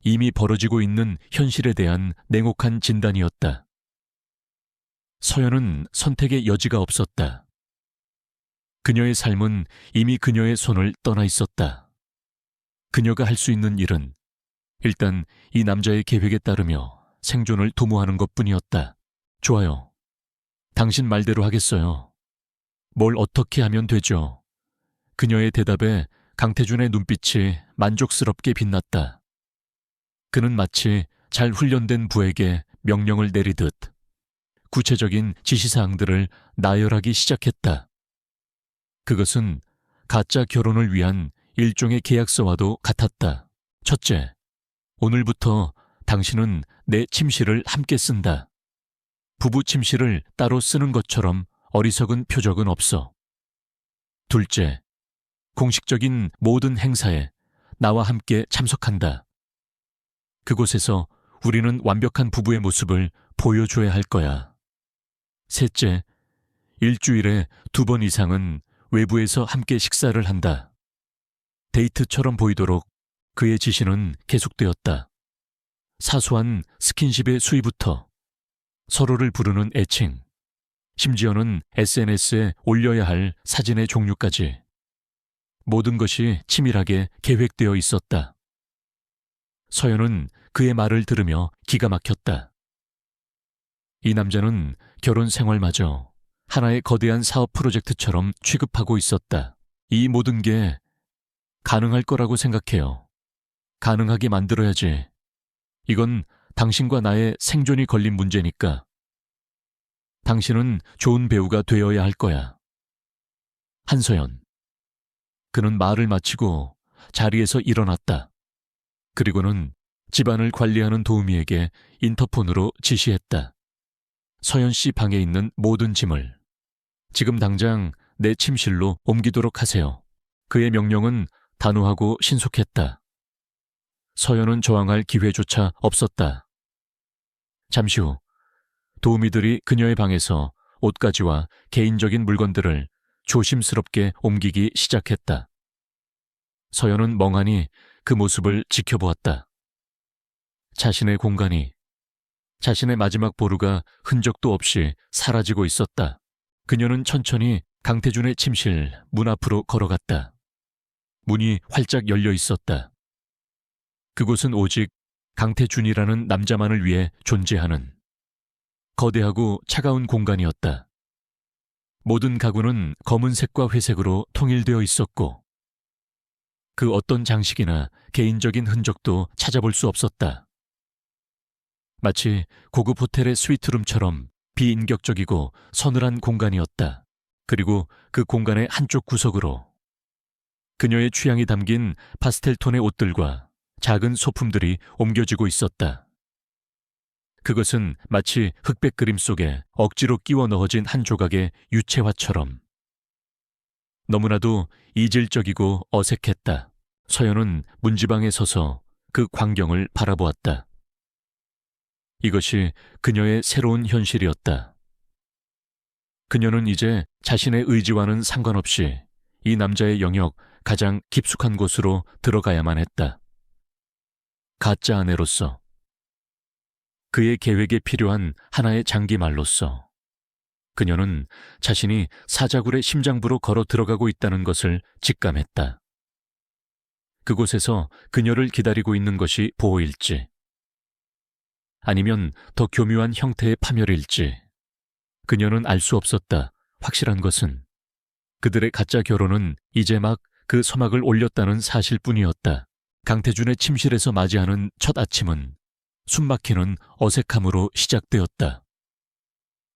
이미 벌어지고 있는 현실에 대한 냉혹한 진단이었다. 서연은 선택의 여지가 없었다. 그녀의 삶은 이미 그녀의 손을 떠나 있었다. 그녀가 할 수 있는 일은 일단 이 남자의 계획에 따르며 생존을 도모하는 것뿐이었다. 좋아요. 당신 말대로 하겠어요. 뭘 어떻게 하면 되죠? 그녀의 대답에 강태준의 눈빛이 만족스럽게 빛났다. 그는 마치 잘 훈련된 부에게 명령을 내리듯 구체적인 지시사항들을 나열하기 시작했다. 그것은 가짜 결혼을 위한 일종의 계약서와도 같았다. 첫째, 오늘부터 당신은 내 침실을 함께 쓴다. 부부 침실을 따로 쓰는 것처럼 어리석은 표적은 없어. 둘째, 공식적인 모든 행사에 나와 함께 참석한다. 그곳에서 우리는 완벽한 부부의 모습을 보여줘야 할 거야. 셋째, 일주일에 2번 이상은 외부에서 함께 식사를 한다. 데이트처럼 보이도록 그의 지시는 계속되었다. 사소한 스킨십의 수위부터 서로를 부르는 애칭, 심지어는 SNS에 올려야 할 사진의 종류까지 모든 것이 치밀하게 계획되어 있었다. 서연은 그의 말을 들으며 기가 막혔다. 이 남자는 결혼 생활마저 하나의 거대한 사업 프로젝트처럼 취급하고 있었다. 이 모든 게 가능할 거라고 생각해요. 가능하게 만들어야지. 이건 당신과 나의 생존이 걸린 문제니까. 당신은 좋은 배우가 되어야 할 거야. 한서연. 그는 말을 마치고 자리에서 일어났다. 그리고는 집안을 관리하는 도우미에게 인터폰으로 지시했다. 서연 씨 방에 있는 모든 짐을 지금 당장 내 침실로 옮기도록 하세요. 그의 명령은 단호하고 신속했다. 서연은 저항할 기회조차 없었다. 잠시 후 도우미들이 그녀의 방에서 옷가지와 개인적인 물건들을 조심스럽게 옮기기 시작했다. 서연은 멍하니 그 모습을 지켜보았다. 자신의 공간이, 자신의 마지막 보루가 흔적도 없이 사라지고 있었다. 그녀는 천천히 강태준의 침실 문 앞으로 걸어갔다. 문이 활짝 열려 있었다. 그곳은 오직 강태준이라는 남자만을 위해 존재하는 거대하고 차가운 공간이었다. 모든 가구는 검은색과 회색으로 통일되어 있었고 그 어떤 장식이나 개인적인 흔적도 찾아볼 수 없었다. 마치 고급 호텔의 스위트룸처럼 비인격적이고 서늘한 공간이었다. 그리고 그 공간의 한쪽 구석으로 그녀의 취향이 담긴 파스텔톤의 옷들과 작은 소품들이 옮겨지고 있었다. 그것은 마치 흑백 그림 속에 억지로 끼워 넣어진 한 조각의 유채화처럼 너무나도 이질적이고 어색했다. 서연은 문지방에 서서 그 광경을 바라보았다. 이것이 그녀의 새로운 현실이었다. 그녀는 이제 자신의 의지와는 상관없이 이 남자의 영역 가장 깊숙한 곳으로 들어가야만 했다. 가짜 아내로서, 그의 계획에 필요한 하나의 장기말로서 그녀는 자신이 사자굴의 심장부로 걸어 들어가고 있다는 것을 직감했다. 그곳에서 그녀를 기다리고 있는 것이 보호일지 아니면 더 교묘한 형태의 파멸일지 그녀는 알 수 없었다. 확실한 것은 그들의 가짜 결혼은 이제 막 그 서막을 올렸다는 사실뿐이었다. 강태준의 침실에서 맞이하는 첫 아침은 숨막히는 어색함으로 시작되었다.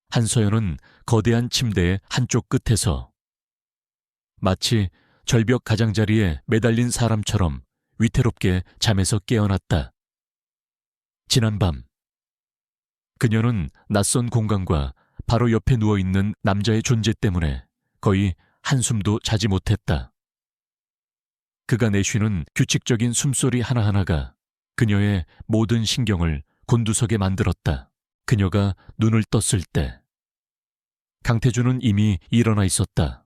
한서연은 거대한 침대의 한쪽 끝에서 마치 절벽 가장자리에 매달린 사람처럼 위태롭게 잠에서 깨어났다. 지난밤 그녀는 낯선 공간과 바로 옆에 누워있는 남자의 존재 때문에 거의 한숨도 자지 못했다. 그가 내쉬는 규칙적인 숨소리 하나하나가 그녀의 모든 신경을 곤두서게 만들었다. 그녀가 눈을 떴을 때 강태준은 이미 일어나 있었다.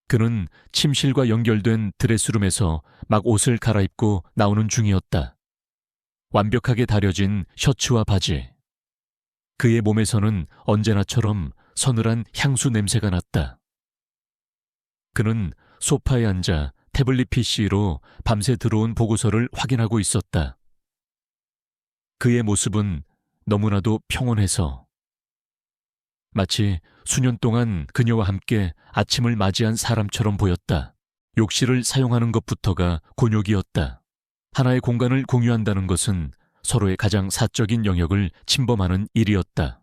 그는 침실과 연결된 드레스룸에서 막 옷을 갈아입고 나오는 중이었다. 완벽하게 다려진 셔츠와 바지. 그의 몸에서는 언제나처럼 서늘한 향수 냄새가 났다. 그는 소파에 앉아 태블릿 PC로 밤새 들어온 보고서를 확인하고 있었다. 그의 모습은 너무나도 평온해서 마치 수년 동안 그녀와 함께 아침을 맞이한 사람처럼 보였다. 욕실을 사용하는 것부터가 곤욕이었다. 하나의 공간을 공유한다는 것은 서로의 가장 사적인 영역을 침범하는 일이었다.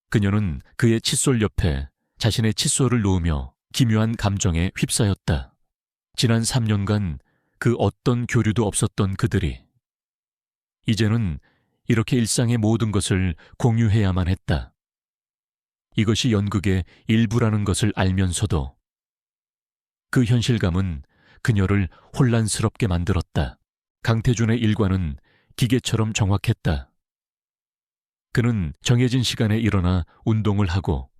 그녀는 그의 칫솔 옆에 자신의 칫솔을 놓으며 기묘한 감정에 휩싸였다. 지난 3년간 그 어떤 교류도 없었던 그들이 이제는 이렇게 일상의 모든 것을 공유해야만 했다. 이것이 연극의 일부라는 것을 알면서도 그 현실감은 그녀를 혼란스럽게 만들었다. 강태준의 일과는 기계처럼 정확했다. 그는 정해진 시간에 일어나 운동을 하고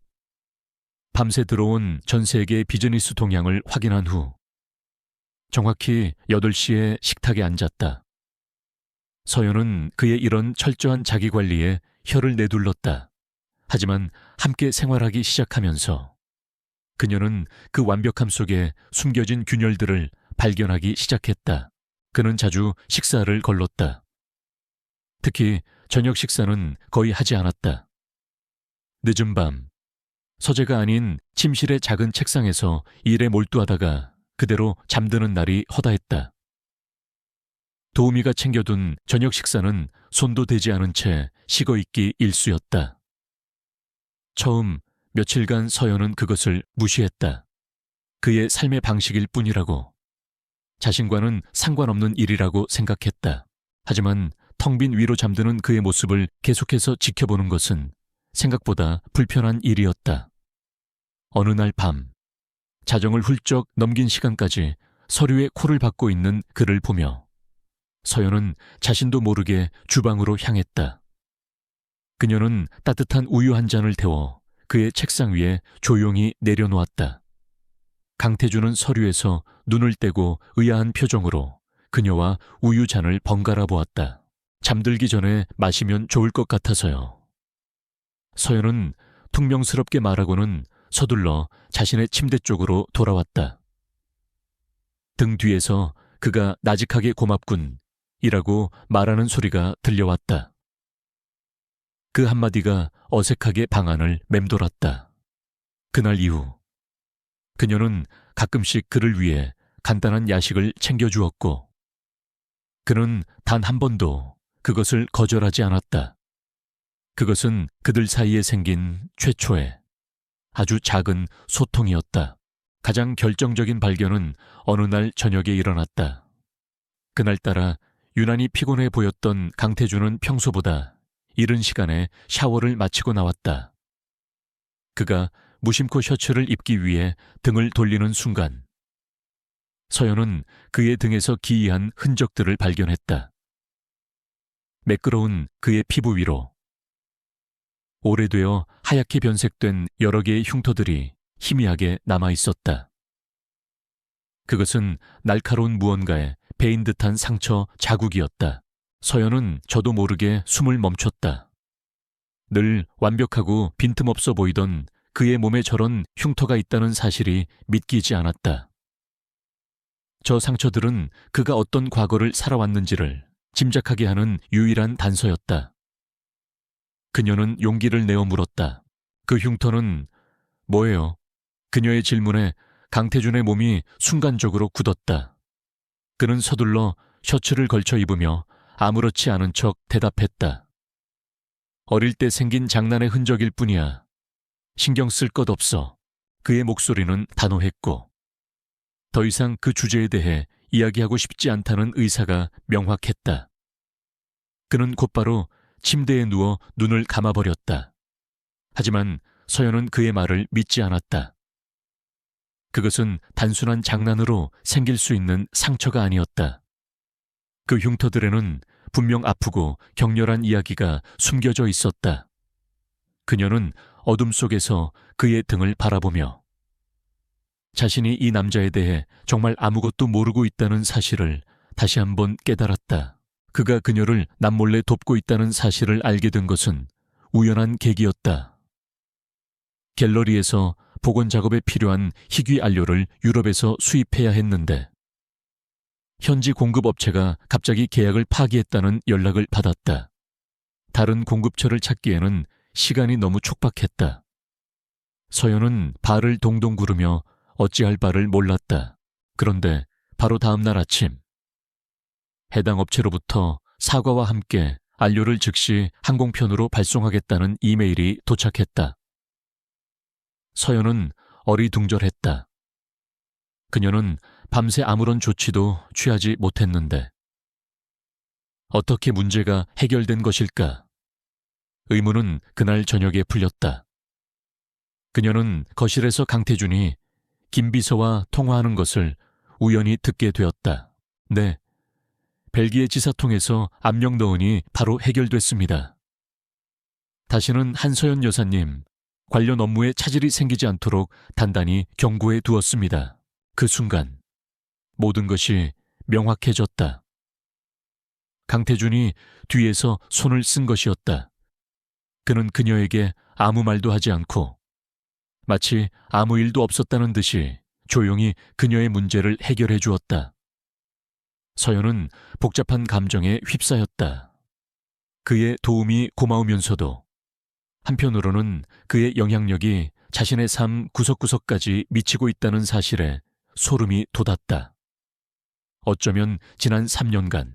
밤새 들어온 전 세계의 비즈니스 동향을 확인한 후 정확히 8시에 식탁에 앉았다. 서연은 그의 이런 철저한 자기관리에 혀를 내둘렀다. 하지만 함께 생활하기 시작하면서 그녀는 그 완벽함 속에 숨겨진 균열들을 발견하기 시작했다. 그는 자주 식사를 걸렀다. 특히 저녁 식사는 거의 하지 않았다. 늦은 밤, 서재가 아닌 침실의 작은 책상에서 일에 몰두하다가 그대로 잠드는 날이 허다했다. 도우미가 챙겨둔 저녁 식사는 손도 대지 않은 채 식어있기 일쑤였다. 처음 며칠간 서연은 그것을 무시했다. 그의 삶의 방식일 뿐이라고, 자신과는 상관없는 일이라고 생각했다. 하지만 텅 빈 위로 잠드는 그의 모습을 계속해서 지켜보는 것은 생각보다 불편한 일이었다. 어느 날 밤, 자정을 훌쩍 넘긴 시간까지 서류에 코를 박고 있는 그를 보며 서연은 자신도 모르게 주방으로 향했다. 그녀는 따뜻한 우유 한 잔을 데워 그의 책상 위에 조용히 내려놓았다. 강태준은 서류에서 눈을 떼고 의아한 표정으로 그녀와 우유 잔을 번갈아 보았다. 잠들기 전에 마시면 좋을 것 같아서요. 서연은 퉁명스럽게 말하고는 서둘러 자신의 침대 쪽으로 돌아왔다. 등 뒤에서 그가 나직하게 고맙군 이라고 말하는 소리가 들려왔다. 그 한마디가 어색하게 방 안을 맴돌았다. 그날 이후 그녀는 가끔씩 그를 위해 간단한 야식을 챙겨주었고 그는 단 한 번도 그것을 거절하지 않았다. 그것은 그들 사이에 생긴 최초의 아주 작은 소통이었다. 가장 결정적인 발견은 어느 날 저녁에 일어났다. 그날따라 유난히 피곤해 보였던 강태준은 평소보다 이른 시간에 샤워를 마치고 나왔다. 그가 무심코 셔츠를 입기 위해 등을 돌리는 순간 서연은 그의 등에서 기이한 흔적들을 발견했다. 매끄러운 그의 피부 위로 오래되어 하얗게 변색된 여러 개의 흉터들이 희미하게 남아있었다. 그것은 날카로운 무언가에 베인 듯한 상처 자국이었다. 서연은 저도 모르게 숨을 멈췄다. 늘 완벽하고 빈틈없어 보이던 그의 몸에 저런 흉터가 있다는 사실이 믿기지 않았다. 저 상처들은 그가 어떤 과거를 살아왔는지를 짐작하게 하는 유일한 단서였다. 그녀는 용기를 내어 물었다. 그 흉터는 뭐예요? 그녀의 질문에 강태준의 몸이 순간적으로 굳었다. 그는 서둘러 셔츠를 걸쳐 입으며 아무렇지 않은 척 대답했다. 어릴 때 생긴 장난의 흔적일 뿐이야. 신경 쓸 것 없어. 그의 목소리는 단호했고 더 이상 그 주제에 대해 이야기하고 싶지 않다는 의사가 명확했다. 그는 곧바로 침대에 누워 눈을 감아버렸다. 하지만 서연은 그의 말을 믿지 않았다. 그것은 단순한 장난으로 생길 수 있는 상처가 아니었다. 그 흉터들에는 분명 아프고 격렬한 이야기가 숨겨져 있었다. 그녀는 어둠 속에서 그의 등을 바라보며 자신이 이 남자에 대해 정말 아무것도 모르고 있다는 사실을 다시 한번 깨달았다. 그가 그녀를 남몰래 돕고 있다는 사실을 알게 된 것은 우연한 계기였다. 갤러리에서 복원 작업에 필요한 희귀 안료를 유럽에서 수입해야 했는데 현지 공급업체가 갑자기 계약을 파기했다는 연락을 받았다. 다른 공급처를 찾기에는 시간이 너무 촉박했다. 서연은 발을 동동 구르며 어찌할 바를 몰랐다. 그런데 바로 다음 날 아침 해당 업체로부터 사과와 함께 안료를 즉시 항공편으로 발송하겠다는 이메일이 도착했다. 서연은 어리둥절했다. 그녀는 밤새 아무런 조치도 취하지 못했는데 어떻게 문제가 해결된 것일까? 의문은 그날 저녁에 풀렸다. 그녀는 거실에서 강태준이 김비서와 통화하는 것을 우연히 듣게 되었다. 네, 벨기에 지사 통해서 압력 넣으니 바로 해결됐습니다. 다시는 한서연 여사님, 관련 업무에 차질이 생기지 않도록 단단히 경고해 두었습니다. 그 순간 모든 것이 명확해졌다. 강태준이 뒤에서 손을 쓴 것이었다. 그는 그녀에게 아무 말도 하지 않고 마치 아무 일도 없었다는 듯이 조용히 그녀의 문제를 해결해 주었다. 서연은 복잡한 감정에 휩싸였다. 그의 도움이 고마우면서도 한편으로는 그의 영향력이 자신의 삶 구석구석까지 미치고 있다는 사실에 소름이 돋았다. 어쩌면 지난 3년간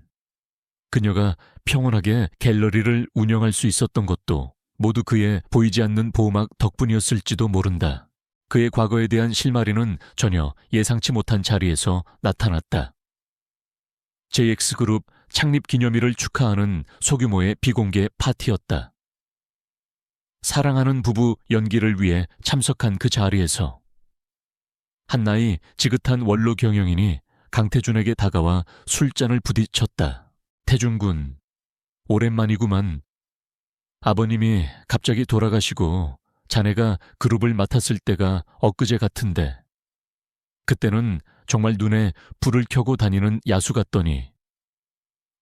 그녀가 평온하게 갤러리를 운영할 수 있었던 것도 모두 그의 보이지 않는 보호막 덕분이었을지도 모른다. 그의 과거에 대한 실마리는 전혀 예상치 못한 자리에서 나타났다. JX그룹 창립 기념일을 축하하는 소규모의 비공개 파티였다. 사랑하는 부부 연기를 위해 참석한 그 자리에서 한나이 지긋한 원로 경영인이 강태준에게 다가와 술잔을 부딪혔다. 태준군, 오랜만이구만. 아버님이 갑자기 돌아가시고 자네가 그룹을 맡았을 때가 엊그제 같은데 그때는 정말 눈에 불을 켜고 다니는 야수 같더니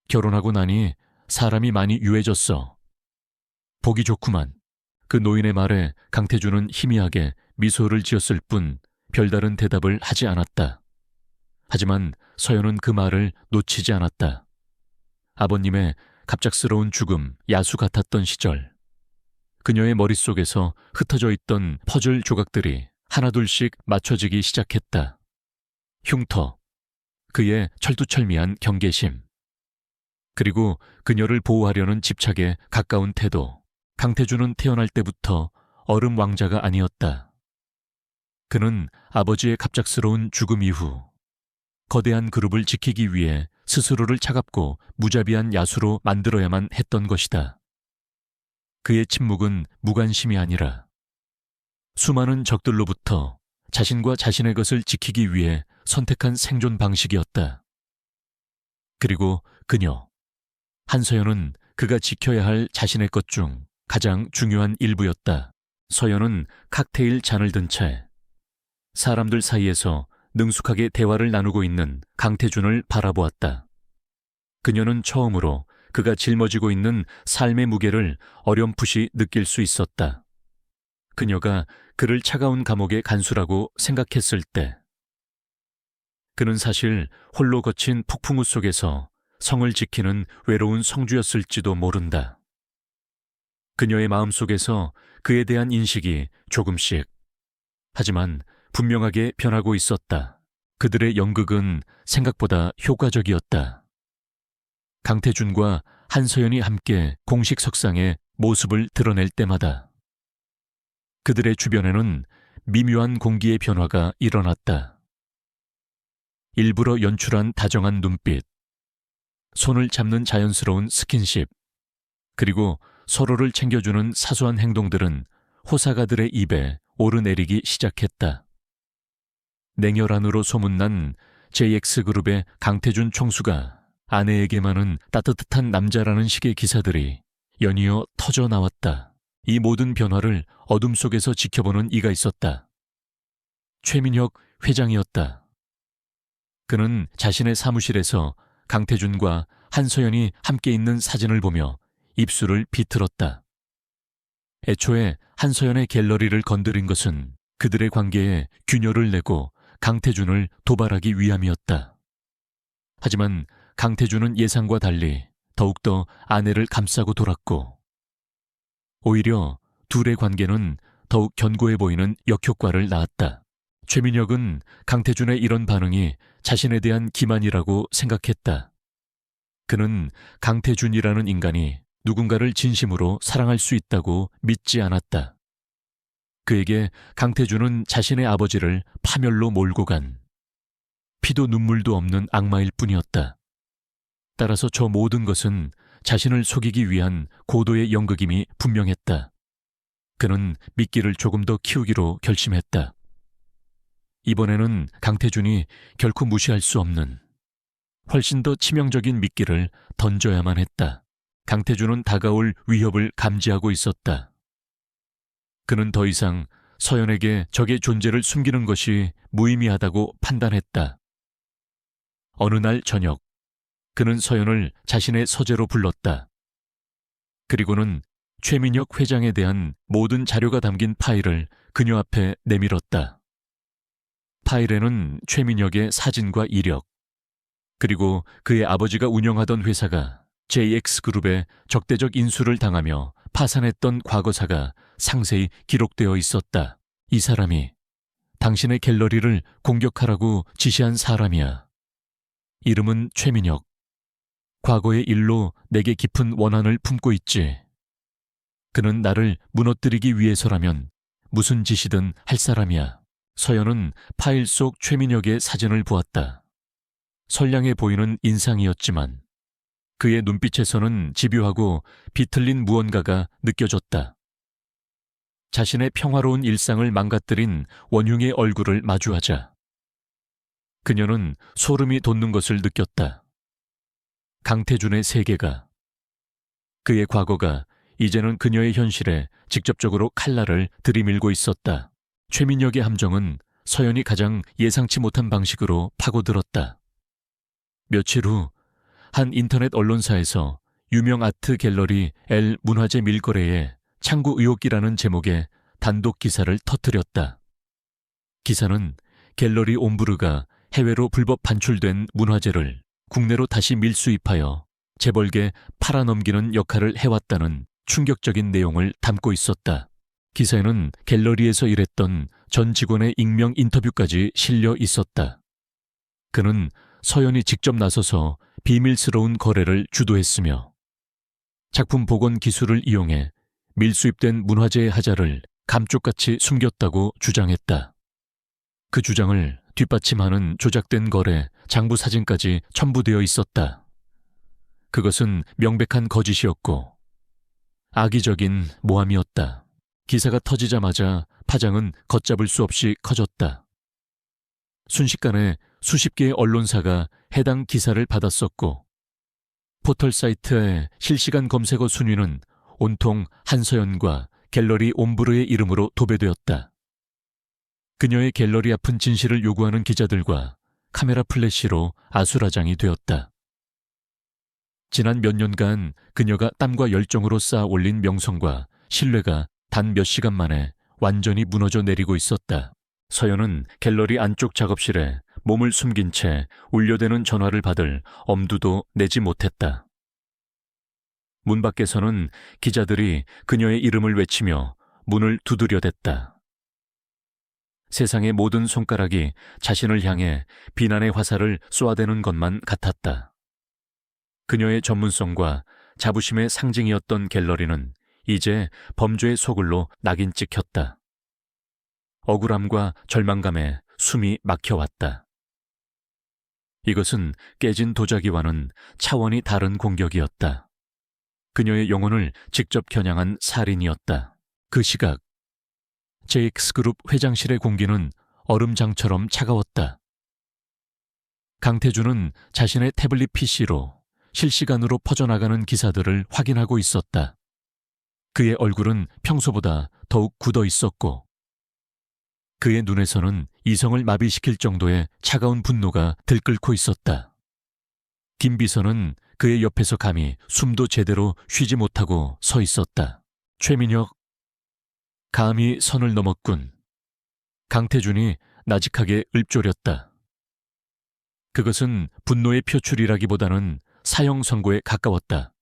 결혼하고 나니 사람이 많이 유해졌어. 보기 좋구만. 그 노인의 말에 강태준은 희미하게 미소를 지었을 뿐 별다른 대답을 하지 않았다. 하지만 서연은 그 말을 놓치지 않았다. 아버님의 갑작스러운 죽음, 야수 같았던 시절. 그녀의 머릿속에서 흩어져 있던 퍼즐 조각들이 하나둘씩 맞춰지기 시작했다. 흉터, 그의 철두철미한 경계심, 그리고 그녀를 보호하려는 집착에 가까운 태도. 강태준은 태어날 때부터 얼음 왕자가 아니었다. 그는 아버지의 갑작스러운 죽음 이후 거대한 그룹을 지키기 위해 스스로를 차갑고 무자비한 야수로 만들어야만 했던 것이다. 그의 침묵은 무관심이 아니라 수많은 적들로부터 자신과 자신의 것을 지키기 위해 선택한 생존 방식이었다. 그리고 그녀, 한서연은 그가 지켜야 할 자신의 것 중 가장 중요한 일부였다. 서연은 칵테일 잔을 든 채 사람들 사이에서 능숙하게 대화를 나누고 있는 강태준을 바라보았다. 그녀는 처음으로 그가 짊어지고 있는 삶의 무게를 어렴풋이 느낄 수 있었다. 그녀가 그를 차가운 감옥의 간수라고 생각했을 때 그는 사실 홀로 거친 폭풍우 속에서 성을 지키는 외로운 성주였을지도 모른다. 그녀의 마음속에서 그에 대한 인식이 조금씩, 하지만 분명하게 변하고 있었다. 그들의 연극은 생각보다 효과적이었다. 강태준과 한서연이 함께 공식 석상에 모습을 드러낼 때마다 그들의 주변에는 미묘한 공기의 변화가 일어났다. 일부러 연출한 다정한 눈빛, 손을 잡는 자연스러운 스킨십, 그리고 서로를 챙겨주는 사소한 행동들은 호사가들의 입에 오르내리기 시작했다. 냉혈한으로 소문난 JX그룹의 강태준 총수가 아내에게만은 따뜻한 남자라는 식의 기사들이 연이어 터져 나왔다. 이 모든 변화를 어둠 속에서 지켜보는 이가 있었다. 최민혁 회장이었다. 그는 자신의 사무실에서 강태준과 한서연이 함께 있는 사진을 보며 입술을 비틀었다. 애초에 한서연의 갤러리를 건드린 것은 그들의 관계에 균열을 내고 강태준을 도발하기 위함이었다. 하지만 강태준은 예상과 달리 더욱더 아내를 감싸고 돌았고 오히려 둘의 관계는 더욱 견고해 보이는 역효과를 낳았다. 최민혁은 강태준의 이런 반응이 자신에 대한 기만이라고 생각했다. 그는 강태준이라는 인간이 누군가를 진심으로 사랑할 수 있다고 믿지 않았다. 그에게 강태준은 자신의 아버지를 파멸로 몰고 간 피도 눈물도 없는 악마일 뿐이었다. 따라서 저 모든 것은 자신을 속이기 위한 고도의 연극임이 분명했다. 그는 미끼를 조금 더 키우기로 결심했다. 이번에는 강태준이 결코 무시할 수 없는 훨씬 더 치명적인 미끼를 던져야만 했다. 강태준은 다가올 위협을 감지하고 있었다. 그는 더 이상 서연에게 적의 존재를 숨기는 것이 무의미하다고 판단했다. 어느 날 저녁, 그는 서연을 자신의 서재로 불렀다. 그리고는 최민혁 회장에 대한 모든 자료가 담긴 파일을 그녀 앞에 내밀었다. 파일에는 최민혁의 사진과 이력, 그리고 그의 아버지가 운영하던 회사가 JX그룹의 적대적 인수를 당하며 파산했던 과거사가 상세히 기록되어 있었다. 이 사람이 당신의 갤러리를 공격하라고 지시한 사람이야. 이름은 최민혁. 과거의 일로 내게 깊은 원한을 품고 있지. 그는 나를 무너뜨리기 위해서라면 무슨 짓이든 할 사람이야. 서연은 파일 속 최민혁의 사진을 보았다. 선량해 보이는 인상이었지만 그의 눈빛에서는 집요하고 비틀린 무언가가 느껴졌다. 자신의 평화로운 일상을 망가뜨린 원흉의 얼굴을 마주하자 그녀는 소름이 돋는 것을 느꼈다. 강태준의 세계가, 그의 과거가 이제는 그녀의 현실에 직접적으로 칼날을 들이밀고 있었다. 최민혁의 함정은 서연이 가장 예상치 못한 방식으로 파고들었다. 며칠 후 한 인터넷 언론사에서 유명 아트 갤러리 L 문화재 밀거래에 창구 의혹이라는 제목의 단독 기사를 터뜨렸다. 기사는 갤러리 옴브르가 해외로 불법 반출된 문화재를 국내로 다시 밀수입하여 재벌계 팔아넘기는 역할을 해왔다는 충격적인 내용을 담고 있었다. 기사에는 갤러리에서 일했던 전 직원의 익명 인터뷰까지 실려 있었다. 그는 서연이 직접 나서서 비밀스러운 거래를 주도했으며 작품 복원 기술을 이용해 밀수입된 문화재의 하자를 감쪽같이 숨겼다고 주장했다. 그 주장을 뒷받침하는 조작된 거래, 장부 사진까지 첨부되어 있었다. 그것은 명백한 거짓이었고 악의적인 모함이었다. 기사가 터지자마자 파장은 걷잡을 수 없이 커졌다. 순식간에 수십 개의 언론사가 해당 기사를 받았었고 포털 사이트의 실시간 검색어 순위는 온통 한서연과 갤러리 옴브르의 이름으로 도배되었다. 그녀의 갤러리 앞은 진실을 요구하는 기자들과 카메라 플래시로 아수라장이 되었다. 지난 몇 년간 그녀가 땀과 열정으로 쌓아 올린 명성과 신뢰가 단 몇 시간 만에 완전히 무너져 내리고 있었다. 서연은 갤러리 안쪽 작업실에 몸을 숨긴 채 울려대는 전화를 받을 엄두도 내지 못했다. 문 밖에서는 기자들이 그녀의 이름을 외치며 문을 두드려댔다. 세상의 모든 손가락이 자신을 향해 비난의 화살을 쏘아대는 것만 같았다. 그녀의 전문성과 자부심의 상징이었던 갤러리는 이제 범죄의 소굴로 낙인 찍혔다. 억울함과 절망감에 숨이 막혀왔다. 이것은 깨진 도자기와는 차원이 다른 공격이었다. 그녀의 영혼을 직접 겨냥한 살인이었다. 그 시각 JX그룹 회장실의 공기는 얼음장처럼 차가웠다. 강태준은 자신의 태블릿 PC로 실시간으로 퍼져나가는 기사들을 확인하고 있었다. 그의 얼굴은 평소보다 더욱 굳어 있었고 그의 눈에서는 이성을 마비시킬 정도의 차가운 분노가 들끓고 있었다. 김 비서는 그의 옆에서 감히 숨도 제대로 쉬지 못하고 서 있었다. 최민혁, 감히 선을 넘었군. 강태준이 나직하게 읊조렸다. 그것은 분노의 표출이라기보다는 사형 선고에 가까웠다.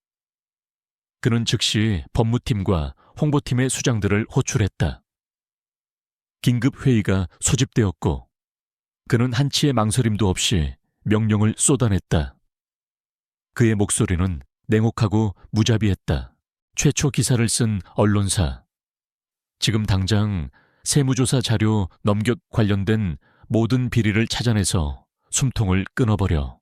그는 즉시 법무팀과 홍보팀의 수장들을 호출했다. 긴급 회의가 소집되었고 그는 한치의 망설임도 없이 명령을 쏟아냈다. 그의 목소리는 냉혹하고 무자비했다. 최초 기사를 쓴 언론사, 지금 당장 세무조사 자료 넘격 관련된 모든 비리를 찾아내서 숨통을 끊어버려.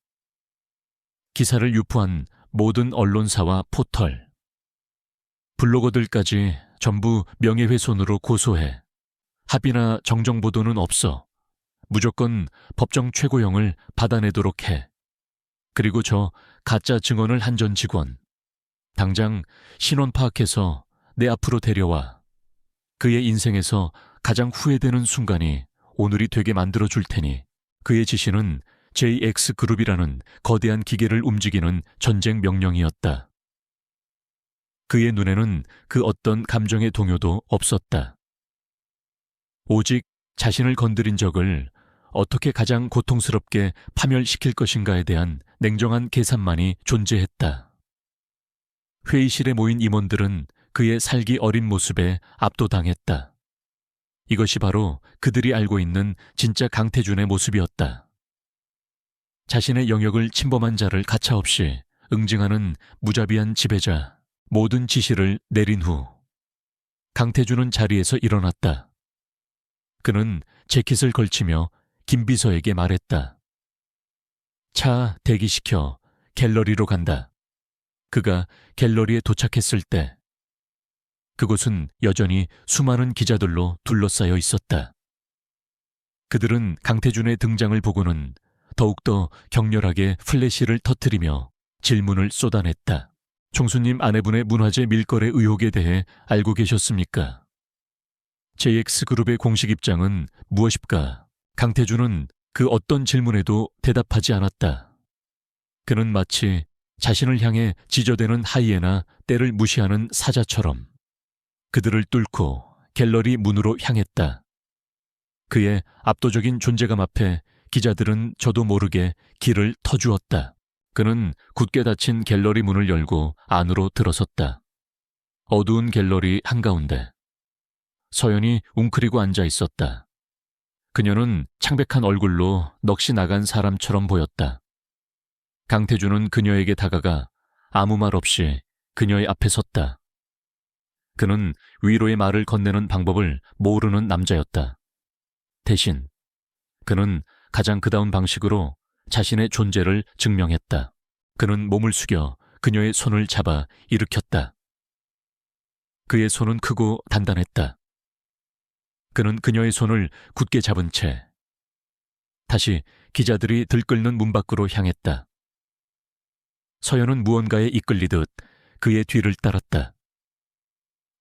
기사를 유포한 모든 언론사와 포털, 블로거들까지 전부 명예훼손으로 고소해. 합의나 정정보도는 없어. 무조건 법정 최고형을 받아내도록 해. 그리고 저 가짜 증언을 한 전 직원, 당장 신원 파악해서 내 앞으로 데려와. 그의 인생에서 가장 후회되는 순간이 오늘이 되게 만들어줄 테니 그의 지시는 JX그룹이라는 거대한 기계를 움직이는 전쟁 명령이었다. 그의 눈에는 그 어떤 감정의 동요도 없었다. 오직 자신을 건드린 적을 어떻게 가장 고통스럽게 파멸시킬 것인가에 대한 냉정한 계산만이 존재했다. 회의실에 모인 임원들은 그의 살기 어린 모습에 압도당했다. 이것이 바로 그들이 알고 있는 진짜 강태준의 모습이었다. 자신의 영역을 침범한 자를 가차없이 응징하는 무자비한 지배자, 모든 지시를 내린 후 강태준은 자리에서 일어났다. 그는 재킷을 걸치며 김 비서에게 말했다. 차 대기시켜 갤러리로 간다. 그가 갤러리에 도착했을 때 그곳은 여전히 수많은 기자들로 둘러싸여 있었다. 그들은 강태준의 등장을 보고는 더욱더 격렬하게 플래시를 터뜨리며 질문을 쏟아냈다. 총수님 아내분의 문화재 밀거래 의혹에 대해 알고 계셨습니까? JX그룹의 공식 입장은 무엇입니까? 강태준은 그 어떤 질문에도 대답하지 않았다. 그는 마치 자신을 향해 지저대는 하이에나 떼를 무시하는 사자처럼 그들을 뚫고 갤러리 문으로 향했다. 그의 압도적인 존재감 앞에 기자들은 저도 모르게 길을 터주었다. 그는 굳게 닫힌 갤러리 문을 열고 안으로 들어섰다. 어두운 갤러리 한가운데 서연이 웅크리고 앉아 있었다. 그녀는 창백한 얼굴로 넋이 나간 사람처럼 보였다. 강태준은 그녀에게 다가가 아무 말 없이 그녀의 앞에 섰다. 그는 위로의 말을 건네는 방법을 모르는 남자였다. 대신 그는 가장 그다운 방식으로 자신의 존재를 증명했다. 그는 몸을 숙여 그녀의 손을 잡아 일으켰다. 그의 손은 크고 단단했다. 그는 그녀의 손을 굳게 잡은 채 다시 기자들이 들끓는 문 밖으로 향했다. 서연은 무언가에 이끌리듯 그의 뒤를 따랐다.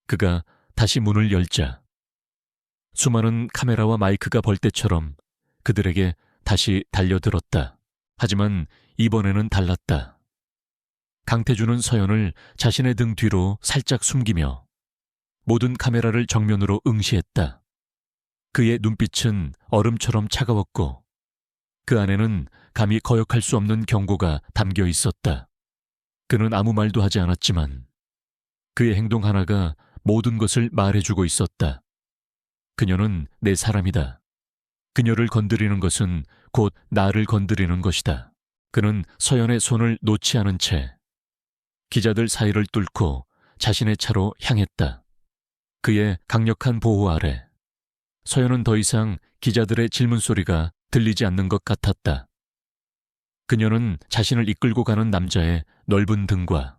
그가 다시 문을 열자 수많은 카메라와 마이크가 벌떼처럼 그들에게 다시 달려들었다. 하지만 이번에는 달랐다. 강태준은 서연을 자신의 등 뒤로 살짝 숨기며 모든 카메라를 정면으로 응시했다. 그의 눈빛은 얼음처럼 차가웠고 그 안에는 감히 거역할 수 없는 경고가 담겨 있었다. 그는 아무 말도 하지 않았지만 그의 행동 하나가 모든 것을 말해주고 있었다. 그녀는 내 사람이다. 그녀를 건드리는 것은 곧 나를 건드리는 것이다. 그는 서연의 손을 놓지 않은 채 기자들 사이를 뚫고 자신의 차로 향했다. 그의 강력한 보호 아래 서연은 더 이상 기자들의 질문 소리가 들리지 않는 것 같았다. 그녀는 자신을 이끌고 가는 남자의 넓은 등과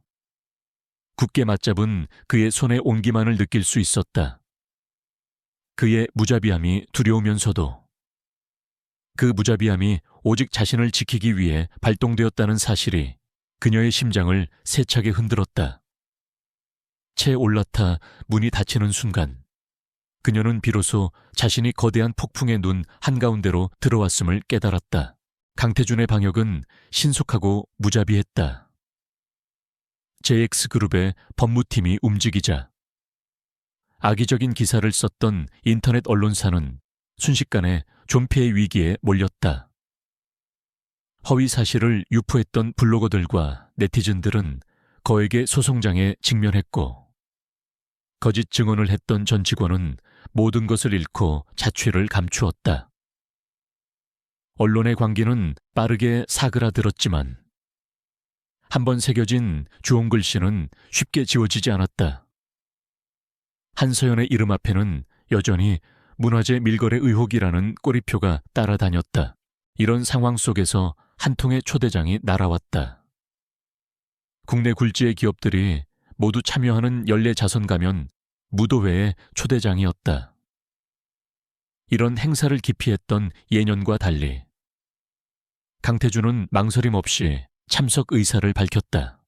굳게 맞잡은 그의 손의 온기만을 느낄 수 있었다. 그의 무자비함이 두려우면서도 그 무자비함이 오직 자신을 지키기 위해 발동되었다는 사실이 그녀의 심장을 세차게 흔들었다. 채 올라타 문이 닫히는 순간 그녀는 비로소 자신이 거대한 폭풍의 눈 한가운데로 들어왔음을 깨달았다. 강태준의 방역은 신속하고 무자비했다. JX그룹의 법무팀이 움직이자 악의적인 기사를 썼던 인터넷 언론사는 순식간에 존폐의 위기에 몰렸다. 허위 사실을 유포했던 블로거들과 네티즌들은 거액의 소송장에 직면했고 거짓 증언을 했던 전 직원은 모든 것을 잃고 자취를 감추었다. 언론의 광기는 빠르게 사그라들었지만 한번 새겨진 주홍 글씨는 쉽게 지워지지 않았다. 한서연의 이름 앞에는 여전히 문화재 밀거래 의혹이라는 꼬리표가 따라다녔다. 이런 상황 속에서 한 통의 초대장이 날아왔다. 국내 굴지의 기업들이 모두 참여하는 연례 자선 가면 무도회의 초대장이었다. 이런 행사를 기피했던 예년과 달리 강태준은 망설임 없이 참석 의사를 밝혔다.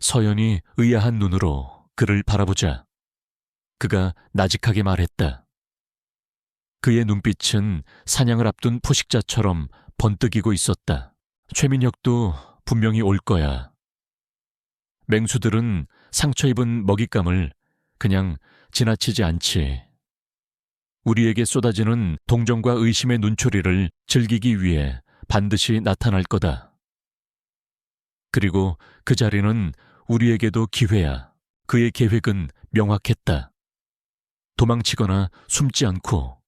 서연이 의아한 눈으로 그를 바라보자 그가 나직하게 말했다. 그의 눈빛은 사냥을 앞둔 포식자처럼 번뜩이고 있었다. 최민혁도 분명히 올 거야. 맹수들은 상처 입은 먹잇감을 그냥 지나치지 않지. 우리에게 쏟아지는 동정과 의심의 눈초리를 즐기기 위해 반드시 나타날 거다. 그리고 그 자리는 우리에게도 기회야. 그의 계획은 명확했다. 도망치거나 숨지 않고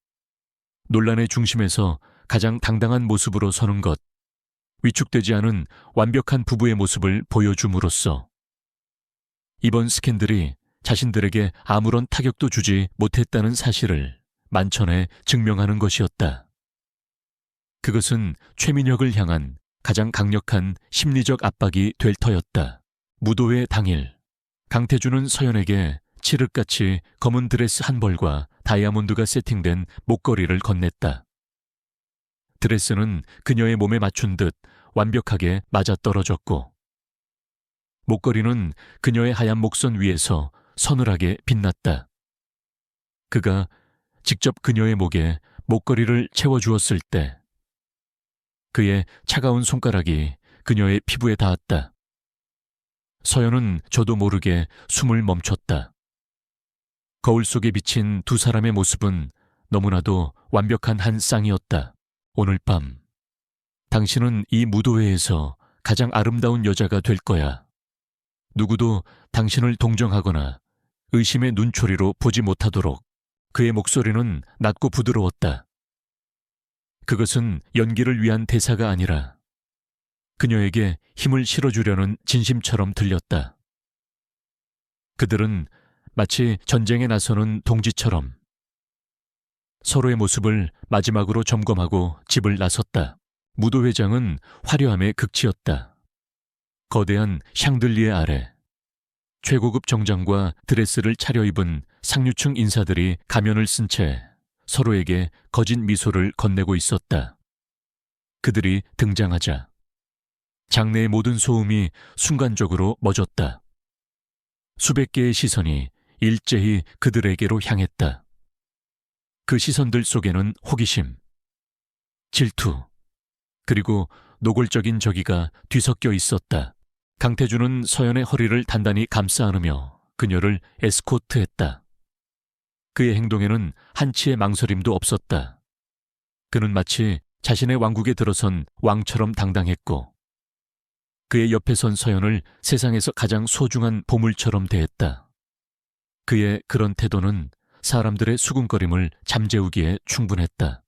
논란의 중심에서 가장 당당한 모습으로 서는 것, 위축되지 않은 완벽한 부부의 모습을 보여줌으로써 이번 스캔들이 자신들에게 아무런 타격도 주지 못했다는 사실을 만천에 증명하는 것이었다. 그것은 최민혁을 향한 가장 강력한 심리적 압박이 될 터였다. 무도회 당일, 강태준은 서연에게 칠흑같이 검은 드레스 한 벌과 다이아몬드가 세팅된 목걸이를 건넸다. 드레스는 그녀의 몸에 맞춘 듯 완벽하게 맞아떨어졌고 목걸이는 그녀의 하얀 목선 위에서 서늘하게 빛났다. 그가 직접 그녀의 목에 목걸이를 채워주었을 때 그의 차가운 손가락이 그녀의 피부에 닿았다. 서연은 저도 모르게 숨을 멈췄다. 거울 속에 비친 두 사람의 모습은 너무나도 완벽한 한 쌍이었다. 오늘 밤, 당신은 이 무도회에서 가장 아름다운 여자가 될 거야. 누구도 당신을 동정하거나 의심의 눈초리로 보지 못하도록. 그의 목소리는 낮고 부드러웠다. 그것은 연기를 위한 대사가 아니라 그녀에게 힘을 실어주려는 진심처럼 들렸다. 그들은 마치 전쟁에 나서는 동지처럼 서로의 모습을 마지막으로 점검하고 집을 나섰다. 무도회장은 화려함의 극치였다. 거대한 샹들리에 아래 최고급 정장과 드레스를 차려입은 상류층 인사들이 가면을 쓴 채 서로에게 거짓 미소를 건네고 있었다. 그들이 등장하자 장내의 모든 소음이 순간적으로 멎었다. 수백 개의 시선이 일제히 그들에게로 향했다. 그 시선들 속에는 호기심, 질투, 그리고 노골적인 저기가 뒤섞여 있었다. 강태준은 서연의 허리를 단단히 감싸 안으며 그녀를 에스코트했다. 그의 행동에는 한치의 망설임도 없었다. 그는 마치 자신의 왕국에 들어선 왕처럼 당당했고 그의 옆에 선 서연을 세상에서 가장 소중한 보물처럼 대했다. 그의 그런 태도는 사람들의 수군거림을 잠재우기에 충분했다.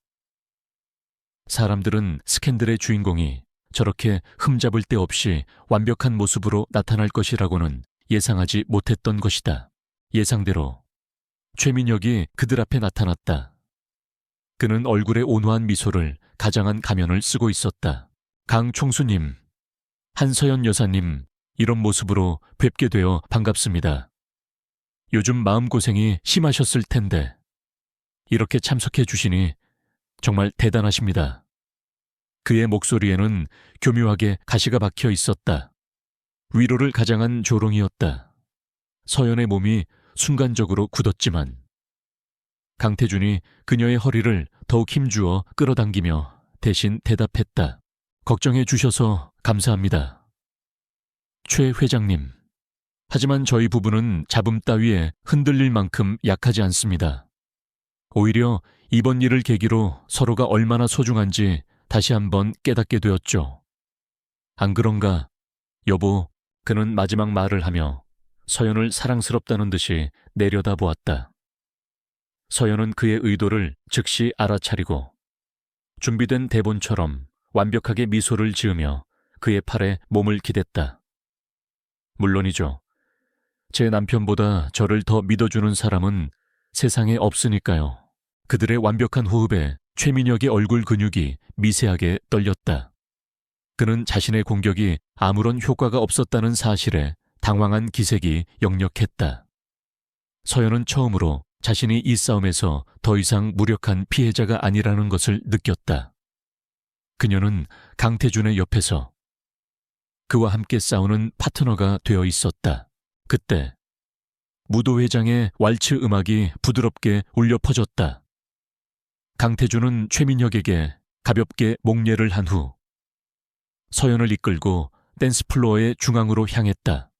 사람들은 스캔들의 주인공이 저렇게 흠잡을 데 없이 완벽한 모습으로 나타날 것이라고는 예상하지 못했던 것이다. 예상대로 최민혁이 그들 앞에 나타났다. 그는 얼굴에 온화한 미소를 가장한 가면을 쓰고 있었다. 강 총수님, 한서연 여사님, 이런 모습으로 뵙게 되어 반갑습니다. 요즘 마음고생이 심하셨을 텐데 이렇게 참석해 주시니 정말 대단하십니다. 그의 목소리에는 교묘하게 가시가 박혀 있었다. 위로를 가장한 조롱이었다. 서연의 몸이 순간적으로 굳었지만 강태준이 그녀의 허리를 더욱 힘주어 끌어당기며 대신 대답했다. 걱정해 주셔서 감사합니다. 최 회장님, 하지만 저희 부부는 잡음 따위에 흔들릴 만큼 약하지 않습니다. 오히려 이번 일을 계기로 서로가 얼마나 소중한지 다시 한번 깨닫게 되었죠. 안 그런가, 여보? 그는 마지막 말을 하며 서연을 사랑스럽다는 듯이 내려다보았다. 서연은 그의 의도를 즉시 알아차리고 준비된 대본처럼 완벽하게 미소를 지으며 그의 팔에 몸을 기댔다. 물론이죠. 제 남편보다 저를 더 믿어주는 사람은 세상에 없으니까요. 그들의 완벽한 호흡에 최민혁의 얼굴 근육이 미세하게 떨렸다. 그는 자신의 공격이 아무런 효과가 없었다는 사실에 당황한 기색이 역력했다. 서연은 처음으로 자신이 이 싸움에서 더 이상 무력한 피해자가 아니라는 것을 느꼈다. 그녀는 강태준의 옆에서 그와 함께 싸우는 파트너가 되어 있었다. 그때 무도회장의 왈츠 음악이 부드럽게 울려 퍼졌다. 강태준은 최민혁에게 가볍게 목례를 한 후 서연을 이끌고 댄스플로어의 중앙으로 향했다.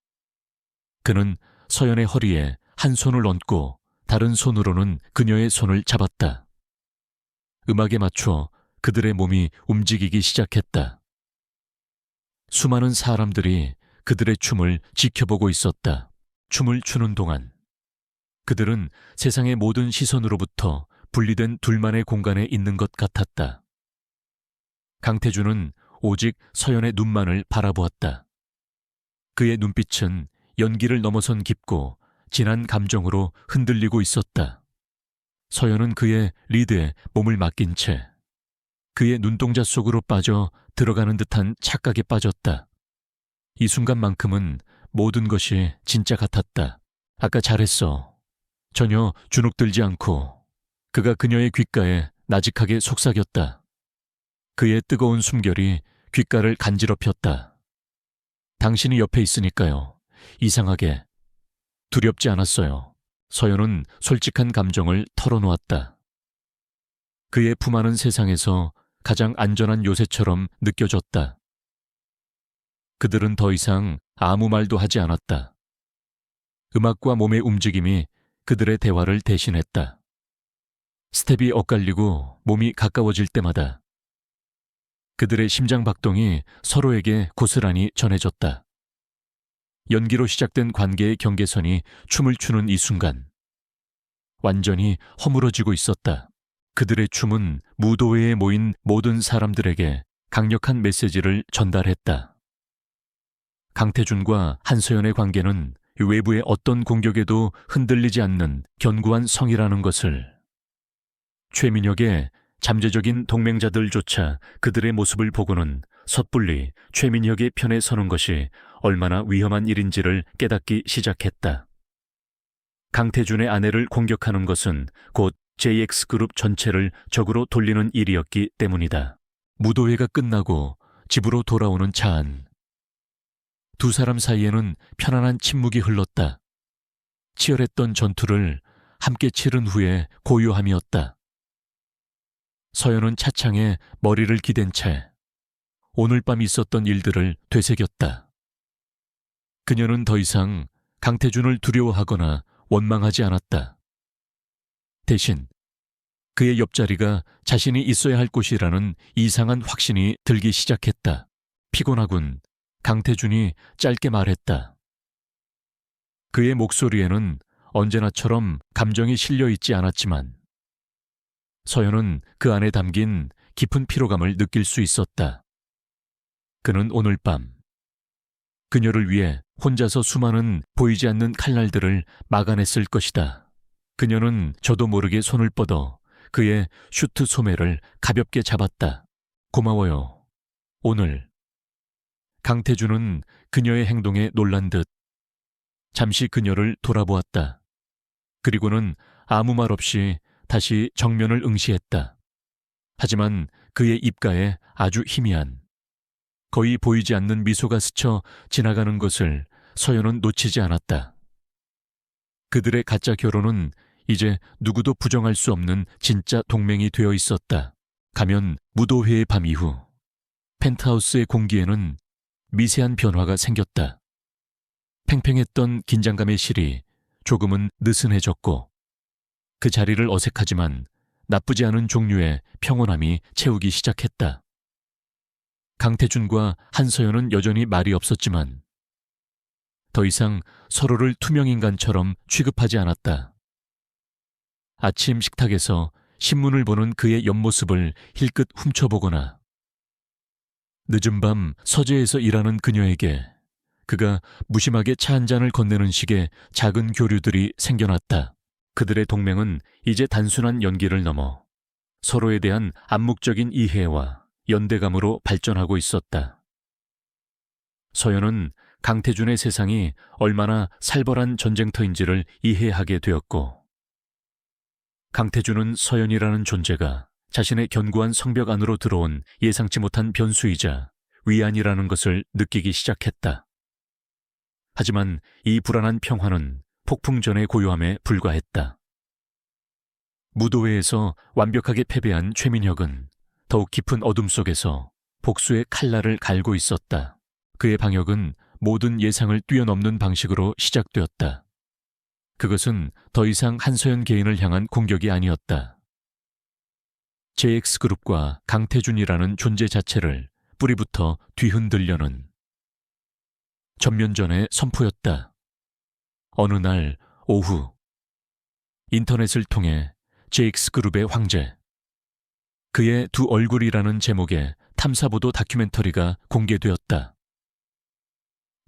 그는 서연의 허리에 한 손을 얹고 다른 손으로는 그녀의 손을 잡았다. 음악에 맞춰 그들의 몸이 움직이기 시작했다. 수많은 사람들이 그들의 춤을 지켜보고 있었다. 춤을 추는 동안 그들은 세상의 모든 시선으로부터 분리된 둘만의 공간에 있는 것 같았다. 강태준은 오직 서연의 눈만을 바라보았다. 그의 눈빛은 연기를 넘어선 깊고 진한 감정으로 흔들리고 있었다. 서연은 그의 리드에 몸을 맡긴 채 그의 눈동자 속으로 빠져 들어가는 듯한 착각에 빠졌다. 이 순간만큼은 모든 것이 진짜 같았다. 아까 잘했어. 전혀 주눅들지 않고. 그가 그녀의 귓가에 나직하게 속삭였다. 그의 뜨거운 숨결이 귓가를 간지럽혔다. 당신이 옆에 있으니까요. 이상하게 두렵지 않았어요. 서연은 솔직한 감정을 털어놓았다. 그의 품 안은 세상에서 가장 안전한 요새처럼 느껴졌다. 그들은 더 이상 아무 말도 하지 않았다. 음악과 몸의 움직임이 그들의 대화를 대신했다. 스텝이 엇갈리고 몸이 가까워질 때마다 그들의 심장 박동이 서로에게 고스란히 전해졌다. 연기로 시작된 관계의 경계선이 춤을 추는 이 순간 완전히 허물어지고 있었다. 그들의 춤은 무도회에 모인 모든 사람들에게 강력한 메시지를 전달했다. 강태준과 한서연의 관계는 외부의 어떤 공격에도 흔들리지 않는 견고한 성이라는 것을, 최민혁의 잠재적인 동맹자들조차 그들의 모습을 보고는 섣불리 최민혁의 편에 서는 것이 얼마나 위험한 일인지를 깨닫기 시작했다. 강태준의 아내를 공격하는 것은 곧 JX그룹 전체를 적으로 돌리는 일이었기 때문이다. 무도회가 끝나고 집으로 돌아오는 차 안. 두 사람 사이에는 편안한 침묵이 흘렀다. 치열했던 전투를 함께 치른 후에 고요함이었다. 서연은 차창에 머리를 기댄 채 오늘 밤 있었던 일들을 되새겼다. 그녀는 더 이상 강태준을 두려워하거나 원망하지 않았다. 대신 그의 옆자리가 자신이 있어야 할 곳이라는 이상한 확신이 들기 시작했다. 피곤하군. 강태준이 짧게 말했다. 그의 목소리에는 언제나처럼 감정이 실려 있지 않았지만 서연은 그 안에 담긴 깊은 피로감을 느낄 수 있었다. 그는 오늘 밤 그녀를 위해 혼자서 수많은 보이지 않는 칼날들을 막아냈을 것이다. 그녀는 저도 모르게 손을 뻗어 그의 슈트 소매를 가볍게 잡았다. 고마워요. 오늘. 강태준은 그녀의 행동에 놀란 듯 잠시 그녀를 돌아보았다. 그리고는 아무 말 없이 다시 정면을 응시했다. 하지만 그의 입가에 아주 희미한, 거의 보이지 않는 미소가 스쳐 지나가는 것을 서연은 놓치지 않았다. 그들의 가짜 결혼은 이제 누구도 부정할 수 없는 진짜 동맹이 되어 있었다. 가면 무도회의 밤 이후 펜트하우스의 공기에는 미세한 변화가 생겼다. 팽팽했던 긴장감의 실이 조금은 느슨해졌고 그 자리를 어색하지만 나쁘지 않은 종류의 평온함이 채우기 시작했다. 강태준과 한서연은 여전히 말이 없었지만 더 이상 서로를 투명인간처럼 취급하지 않았다. 아침 식탁에서 신문을 보는 그의 옆모습을 힐끗 훔쳐보거나 늦은 밤 서재에서 일하는 그녀에게 그가 무심하게 차 한 잔을 건네는 식의 작은 교류들이 생겨났다. 그들의 동맹은 이제 단순한 연기를 넘어 서로에 대한 암묵적인 이해와 연대감으로 발전하고 있었다. 서연은 강태준의 세상이 얼마나 살벌한 전쟁터인지를 이해하게 되었고, 강태준은 서연이라는 존재가 자신의 견고한 성벽 안으로 들어온 예상치 못한 변수이자 위안이라는 것을 느끼기 시작했다. 하지만 이 불안한 평화는 폭풍 전의 고요함에 불과했다. 무도회에서 완벽하게 패배한 최민혁은 더욱 깊은 어둠 속에서 복수의 칼날을 갈고 있었다. 그의 방역은 모든 예상을 뛰어넘는 방식으로 시작되었다. 그것은 더 이상 한서연 개인을 향한 공격이 아니었다. JX그룹과 강태준이라는 존재 자체를 뿌리부터 뒤흔들려는 전면전의 선포였다. 어느 날 오후, 인터넷을 통해 JX그룹의 황제, 그의 두 얼굴이라는 제목의 탐사보도 다큐멘터리가 공개되었다.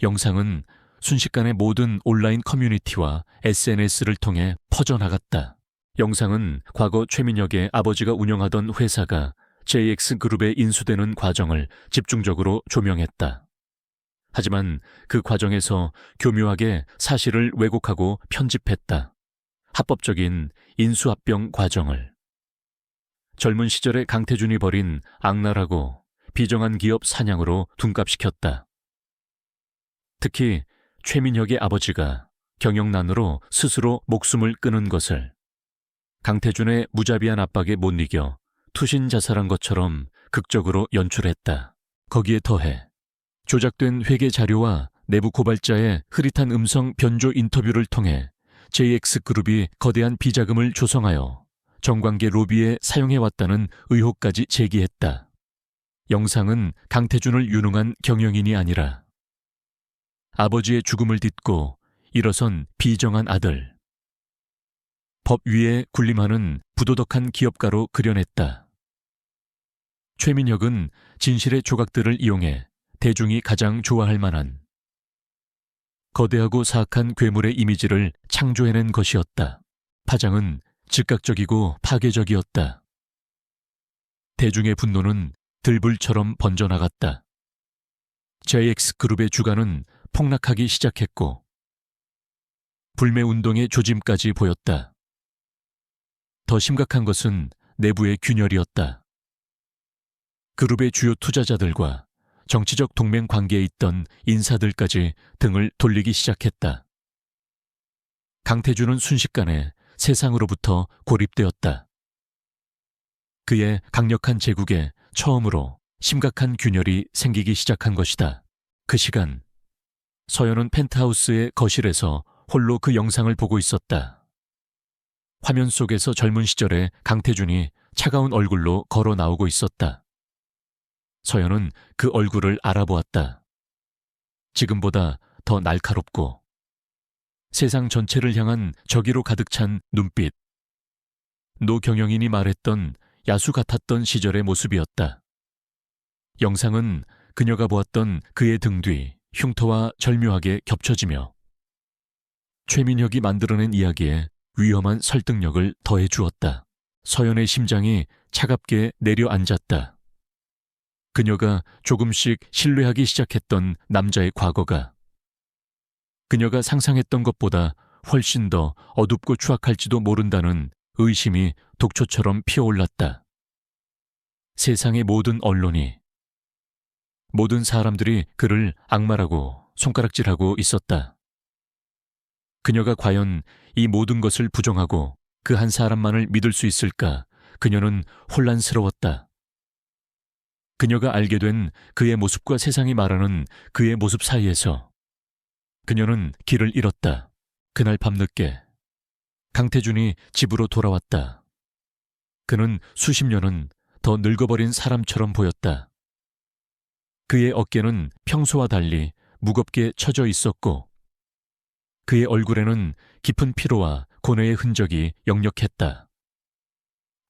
영상은 순식간에 모든 온라인 커뮤니티와 SNS를 통해 퍼져나갔다. 영상은 과거 최민혁의 아버지가 운영하던 회사가 JX그룹에 인수되는 과정을 집중적으로 조명했다. 하지만 그 과정에서 교묘하게 사실을 왜곡하고 편집했다. 합법적인 인수합병 과정을. 젊은 시절에 강태준이 벌인 악랄하고 비정한 기업 사냥으로 둔갑시켰다. 특히 최민혁의 아버지가 경영난으로 스스로 목숨을 끊은 것을 강태준의 무자비한 압박에 못 이겨 투신 자살한 것처럼 극적으로 연출했다. 거기에 더해 조작된 회계 자료와 내부 고발자의 흐릿한 음성 변조 인터뷰를 통해 JX그룹이 거대한 비자금을 조성하여 정관계 로비에 사용해왔다는 의혹까지 제기했다. 영상은 강태준을 유능한 경영인이 아니라 아버지의 죽음을 딛고 일어선 비정한 아들, 법 위에 군림하는 부도덕한 기업가로 그려냈다. 최민혁은 진실의 조각들을 이용해 대중이 가장 좋아할 만한 거대하고 사악한 괴물의 이미지를 창조해낸 것이었다. 파장은 즉각적이고 파괴적이었다. 대중의 분노는 들불처럼 번져나갔다. JX그룹의 주가는 폭락하기 시작했고 불매운동의 조짐까지 보였다. 더 심각한 것은 내부의 균열이었다. 그룹의 주요 투자자들과 정치적 동맹 관계에 있던 인사들까지 등을 돌리기 시작했다. 강태준은 순식간에 세상으로부터 고립되었다. 그의 강력한 제국에 처음으로 심각한 균열이 생기기 시작한 것이다. 그 시간, 서연은 펜트하우스의 거실에서 홀로 그 영상을 보고 있었다. 화면 속에서 젊은 시절의 강태준이 차가운 얼굴로 걸어 나오고 있었다. 서연은 그 얼굴을 알아보았다. 지금보다 더 날카롭고 세상 전체를 향한 저기로 가득 찬 눈빛. 노경영인이 말했던 야수 같았던 시절의 모습이었다. 영상은 그녀가 보았던 그의 등 뒤 흉터와 절묘하게 겹쳐지며 최민혁이 만들어낸 이야기에 위험한 설득력을 더해 주었다. 서연의 심장이 차갑게 내려앉았다. 그녀가 조금씩 신뢰하기 시작했던 남자의 과거가 그녀가 상상했던 것보다 훨씬 더 어둡고 추악할지도 모른다는 의심이 독초처럼 피어올랐다. 세상의 모든 언론이, 모든 사람들이 그를 악마라고 손가락질하고 있었다. 그녀가 과연 이 모든 것을 부정하고 그 한 사람만을 믿을 수 있을까? 그녀는 혼란스러웠다. 그녀가 알게 된 그의 모습과 세상이 말하는 그의 모습 사이에서 그녀는 길을 잃었다. 그날 밤늦게 강태준이 집으로 돌아왔다. 그는 수십 년은 더 늙어버린 사람처럼 보였다. 그의 어깨는 평소와 달리 무겁게 처져 있었고 그의 얼굴에는 깊은 피로와 고뇌의 흔적이 역력했다.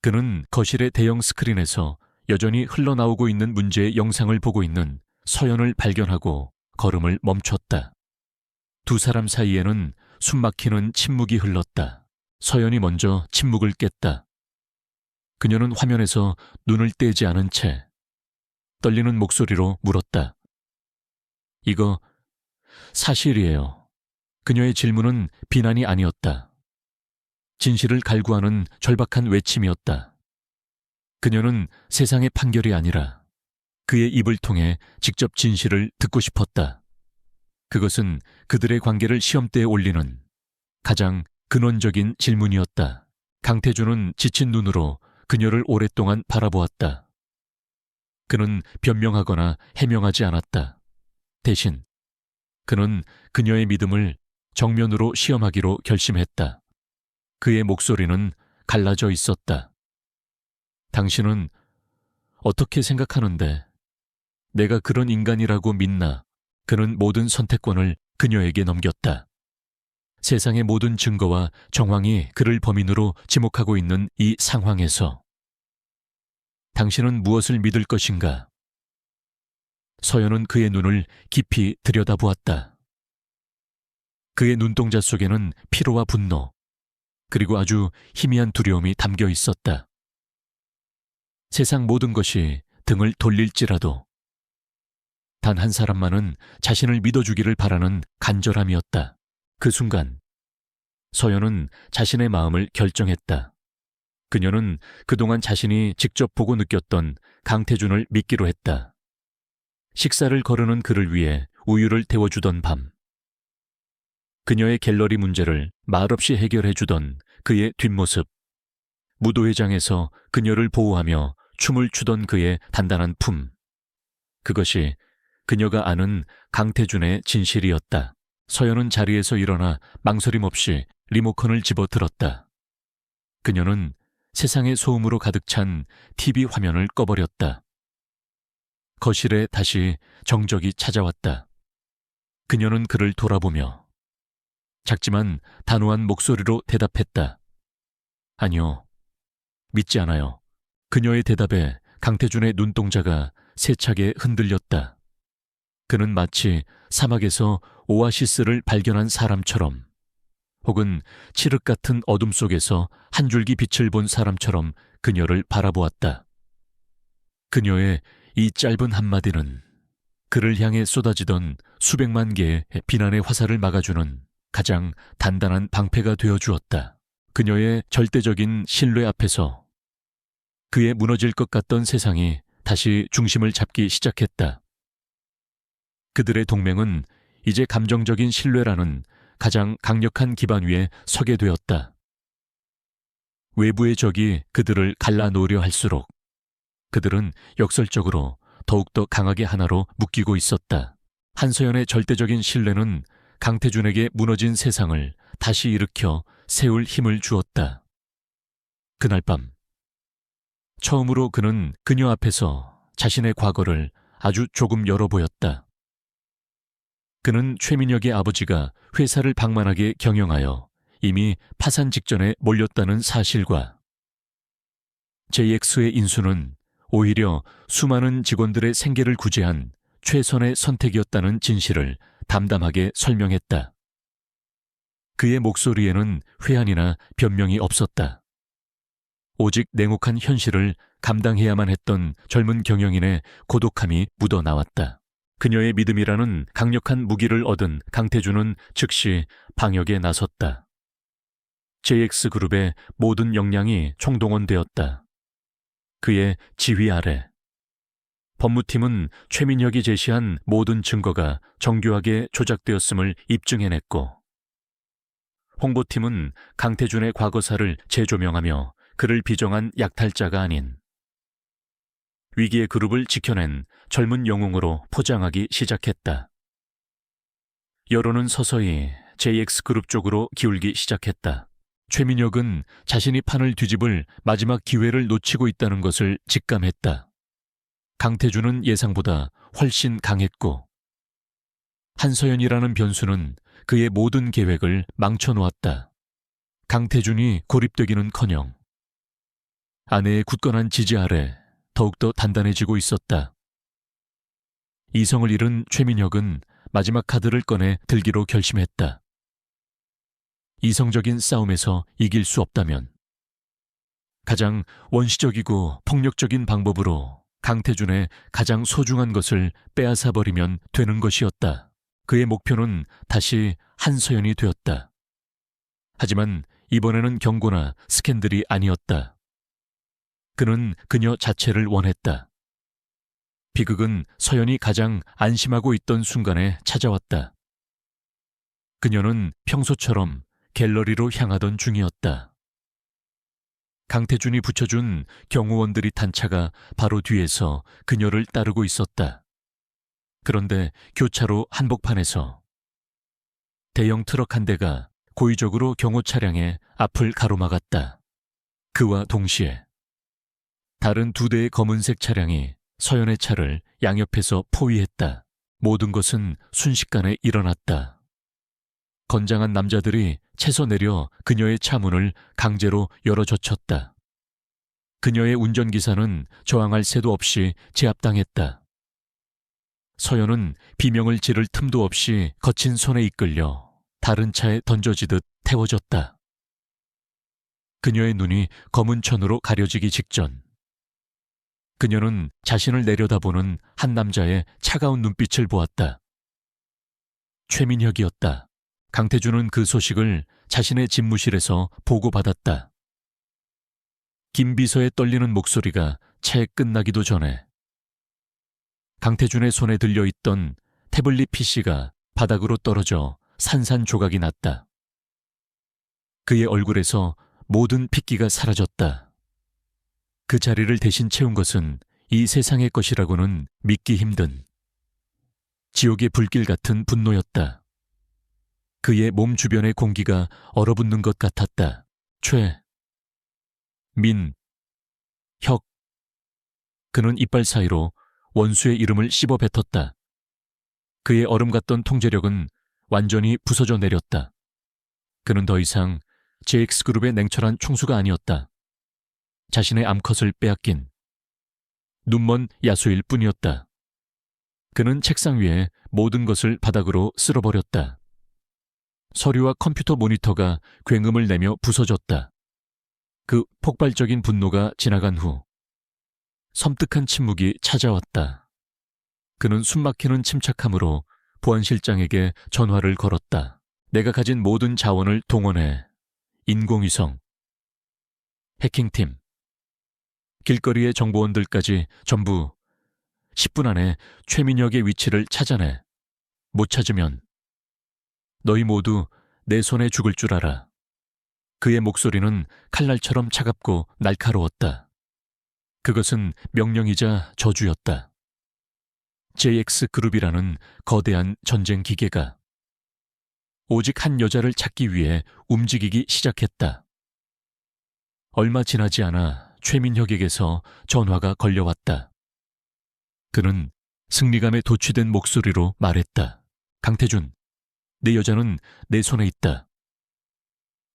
그는 거실의 대형 스크린에서 여전히 흘러나오고 있는 문제의 영상을 보고 있는 서연을 발견하고 걸음을 멈췄다. 두 사람 사이에는 숨막히는 침묵이 흘렀다. 서연이 먼저 침묵을 깼다. 그녀는 화면에서 눈을 떼지 않은 채 떨리는 목소리로 물었다. 이거 사실이에요. 그녀의 질문은 비난이 아니었다. 진실을 갈구하는 절박한 외침이었다. 그녀는 세상의 판결이 아니라 그의 입을 통해 직접 진실을 듣고 싶었다. 그것은 그들의 관계를 시험대에 올리는 가장 근원적인 질문이었다. 강태준은 지친 눈으로 그녀를 오랫동안 바라보았다. 그는 변명하거나 해명하지 않았다. 대신 그는 그녀의 믿음을 정면으로 시험하기로 결심했다. 그의 목소리는 갈라져 있었다. 당신은 어떻게 생각하는데 내가 그런 인간이라고 믿나? 그는 모든 선택권을 그녀에게 넘겼다. 세상의 모든 증거와 정황이 그를 범인으로 지목하고 있는 이 상황에서 당신은 무엇을 믿을 것인가? 서연은 그의 눈을 깊이 들여다보았다. 그의 눈동자 속에는 피로와 분노, 그리고 아주 희미한 두려움이 담겨 있었다. 세상 모든 것이 등을 돌릴지라도 단 한 사람만은 자신을 믿어주기를 바라는 간절함이었다. 그 순간 서연은 자신의 마음을 결정했다. 그녀는 그동안 자신이 직접 보고 느꼈던 강태준을 믿기로 했다. 식사를 거르는 그를 위해 우유를 데워주던 밤, 그녀의 갤러리 문제를 말없이 해결해주던 그의 뒷모습, 무도회장에서 그녀를 보호하며 춤을 추던 그의 단단한 품, 그것이 그녀가 아는 강태준의 진실이었다. 서연은 자리에서 일어나 망설임 없이 리모컨을 집어들었다. 그녀는 세상의 소음으로 가득 찬 TV 화면을 꺼버렸다. 거실에 다시 정적이 찾아왔다. 그녀는 그를 돌아보며 작지만 단호한 목소리로 대답했다. 아니요, 믿지 않아요. 그녀의 대답에 강태준의 눈동자가 세차게 흔들렸다. 그는 마치 사막에서 오아시스를 발견한 사람처럼, 혹은 칠흑 같은 어둠 속에서 한 줄기 빛을 본 사람처럼 그녀를 바라보았다. 그녀의 이 짧은 한마디는 그를 향해 쏟아지던 수백만 개의 비난의 화살을 막아주는 가장 단단한 방패가 되어 주었다. 그녀의 절대적인 신뢰 앞에서 그의 무너질 것 같던 세상이 다시 중심을 잡기 시작했다. 그들의 동맹은 이제 감정적인 신뢰라는 가장 강력한 기반 위에 서게 되었다. 외부의 적이 그들을 갈라놓으려 할수록 그들은 역설적으로 더욱더 강하게 하나로 묶이고 있었다. 한서연의 절대적인 신뢰는 강태준에게 무너진 세상을 다시 일으켜 세울 힘을 주었다. 그날 밤, 처음으로 그는 그녀 앞에서 자신의 과거를 아주 조금 열어보였다. 그는 최민혁의 아버지가 회사를 방만하게 경영하여 이미 파산 직전에 몰렸다는 사실과 JX의 인수는 오히려 수많은 직원들의 생계를 구제한 최선의 선택이었다는 진실을 담담하게 설명했다. 그의 목소리에는 회한이나 변명이 없었다. 오직 냉혹한 현실을 감당해야만 했던 젊은 경영인의 고독함이 묻어나왔다. 그녀의 믿음이라는 강력한 무기를 얻은 강태준은 즉시 방역에 나섰다. JX그룹의 모든 역량이 총동원되었다. 그의 지휘 아래 법무팀은 최민혁이 제시한 모든 증거가 정교하게 조작되었음을 입증해냈고, 홍보팀은 강태준의 과거사를 재조명하며 그를 비정한 약탈자가 아닌 위기의 그룹을 지켜낸 젊은 영웅으로 포장하기 시작했다. 여론은 서서히 JX그룹 쪽으로 기울기 시작했다. 최민혁은 자신이 판을 뒤집을 마지막 기회를 놓치고 있다는 것을 직감했다. 강태준은 예상보다 훨씬 강했고, 한서연이라는 변수는 그의 모든 계획을 망쳐놓았다. 강태준이 고립되기는커녕 아내의 굳건한 지지 아래 더욱더 단단해지고 있었다. 이성을 잃은 최민혁은 마지막 카드를 꺼내 들기로 결심했다. 이성적인 싸움에서 이길 수 없다면 가장 원시적이고 폭력적인 방법으로 강태준의 가장 소중한 것을 빼앗아 버리면 되는 것이었다. 그의 목표는 다시 한서연이 되었다. 하지만 이번에는 경고나 스캔들이 아니었다. 그는 그녀 자체를 원했다. 비극은 서연이 가장 안심하고 있던 순간에 찾아왔다. 그녀는 평소처럼 갤러리로 향하던 중이었다. 강태준이 붙여준 경호원들이 탄 차가 바로 뒤에서 그녀를 따르고 있었다. 그런데 교차로 한복판에서 대형 트럭 한 대가 고의적으로 경호 차량의 앞을 가로막았다. 그와 동시에 다른 두 대의 검은색 차량이 서연의 차를 양옆에서 포위했다. 모든 것은 순식간에 일어났다. 건장한 남자들이 채서 내려 그녀의 차 문을 강제로 열어젖혔다. 그녀의 운전기사는 저항할 새도 없이 제압당했다. 서연은 비명을 지를 틈도 없이 거친 손에 이끌려 다른 차에 던져지듯 태워졌다. 그녀의 눈이 검은 천으로 가려지기 직전 그녀는 자신을 내려다보는 한 남자의 차가운 눈빛을 보았다. 최민혁이었다. 강태준은 그 소식을 자신의 집무실에서 보고받았다. 김 비서의 떨리는 목소리가 채 끝나기도 전에 강태준의 손에 들려있던 태블릿 PC가 바닥으로 떨어져 산산조각이 났다. 그의 얼굴에서 모든 핏기가 사라졌다. 그 자리를 대신 채운 것은 이 세상의 것이라고는 믿기 힘든 지옥의 불길 같은 분노였다. 그의 몸 주변의 공기가 얼어붙는 것 같았다. 혁. 그는 이빨 사이로 원수의 이름을 씹어 뱉었다. 그의 얼음 같던 통제력은 완전히 부서져 내렸다. 그는 더 이상 JX그룹의 냉철한 총수가 아니었다. 자신의 암컷을 빼앗긴 눈먼 야수일 뿐이었다. 그는 책상 위에 모든 것을 바닥으로 쓸어버렸다. 서류와 컴퓨터 모니터가 굉음을 내며 부서졌다. 그 폭발적인 분노가 지나간 후 섬뜩한 침묵이 찾아왔다. 그는 숨막히는 침착함으로 보안실장에게 전화를 걸었다. 내가 가진 모든 자원을 동원해 인공위성, 해킹팀, 길거리의 정보원들까지 전부 10분 안에 최민혁의 위치를 찾아내. 못 찾으면 너희 모두 내 손에 죽을 줄 알아. 그의 목소리는 칼날처럼 차갑고 날카로웠다. 그것은 명령이자 저주였다. JX그룹이라는 거대한 전쟁 기계가 오직 한 여자를 찾기 위해 움직이기 시작했다. 얼마 지나지 않아 최민혁에게서 전화가 걸려왔다. 그는 승리감에 도취된 목소리로 말했다. 강태준, 내 여자는 내 손에 있다.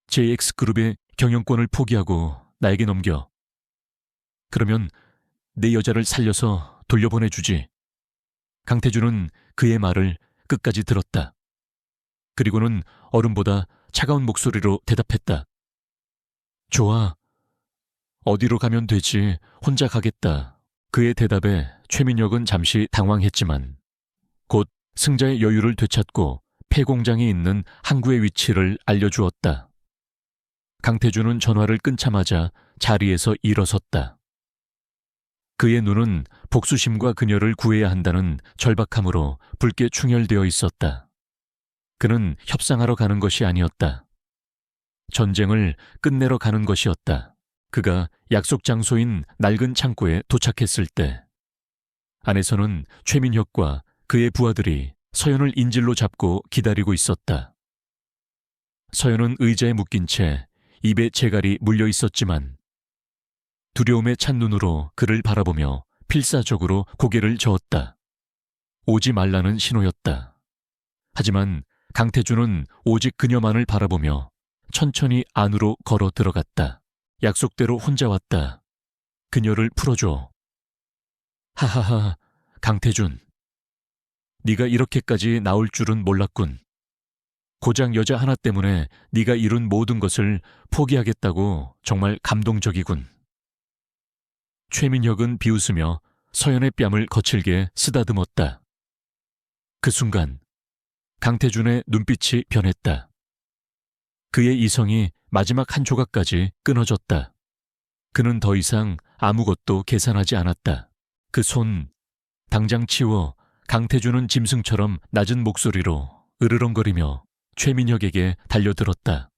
JX그룹의 경영권을 포기하고 나에게 넘겨. 그러면 내 여자를 살려서 돌려보내주지. 강태준은 그의 말을 끝까지 들었다. 그리고는 얼음보다 차가운 목소리로 대답했다. 좋아. 어디로 가면 되지? 혼자 가겠다. 그의 대답에 최민혁은 잠시 당황했지만 곧 승자의 여유를 되찾고 폐공장이 있는 항구의 위치를 알려주었다. 강태준은 전화를 끊자마자 자리에서 일어섰다. 그의 눈은 복수심과 그녀를 구해야 한다는 절박함으로 붉게 충혈되어 있었다. 그는 협상하러 가는 것이 아니었다. 전쟁을 끝내러 가는 것이었다. 그가 약속 장소인 낡은 창고에 도착했을 때 안에서는 최민혁과 그의 부하들이 서연을 인질로 잡고 기다리고 있었다. 서연은 의자에 묶인 채 입에 재갈이 물려 있었지만 두려움에 찬 눈으로 그를 바라보며 필사적으로 고개를 저었다. 오지 말라는 신호였다. 하지만 강태준은 오직 그녀만을 바라보며 천천히 안으로 걸어 들어갔다. 약속대로 혼자 왔다. 그녀를 풀어줘. 하하하, 강태준. 네가 이렇게까지 나올 줄은 몰랐군. 고작 여자 하나 때문에 네가 이룬 모든 것을 포기하겠다고 정말 감동적이군. 최민혁은 비웃으며 서연의 뺨을 거칠게 쓰다듬었다. 그 순간 강태준의 눈빛이 변했다. 그의 이성이 마지막 한 조각까지 끊어졌다. 그는 더 이상 아무것도 계산하지 않았다. 그 손, 당장 치워. 강태준은 짐승처럼 낮은 목소리로 으르렁거리며 최민혁에게 달려들었다.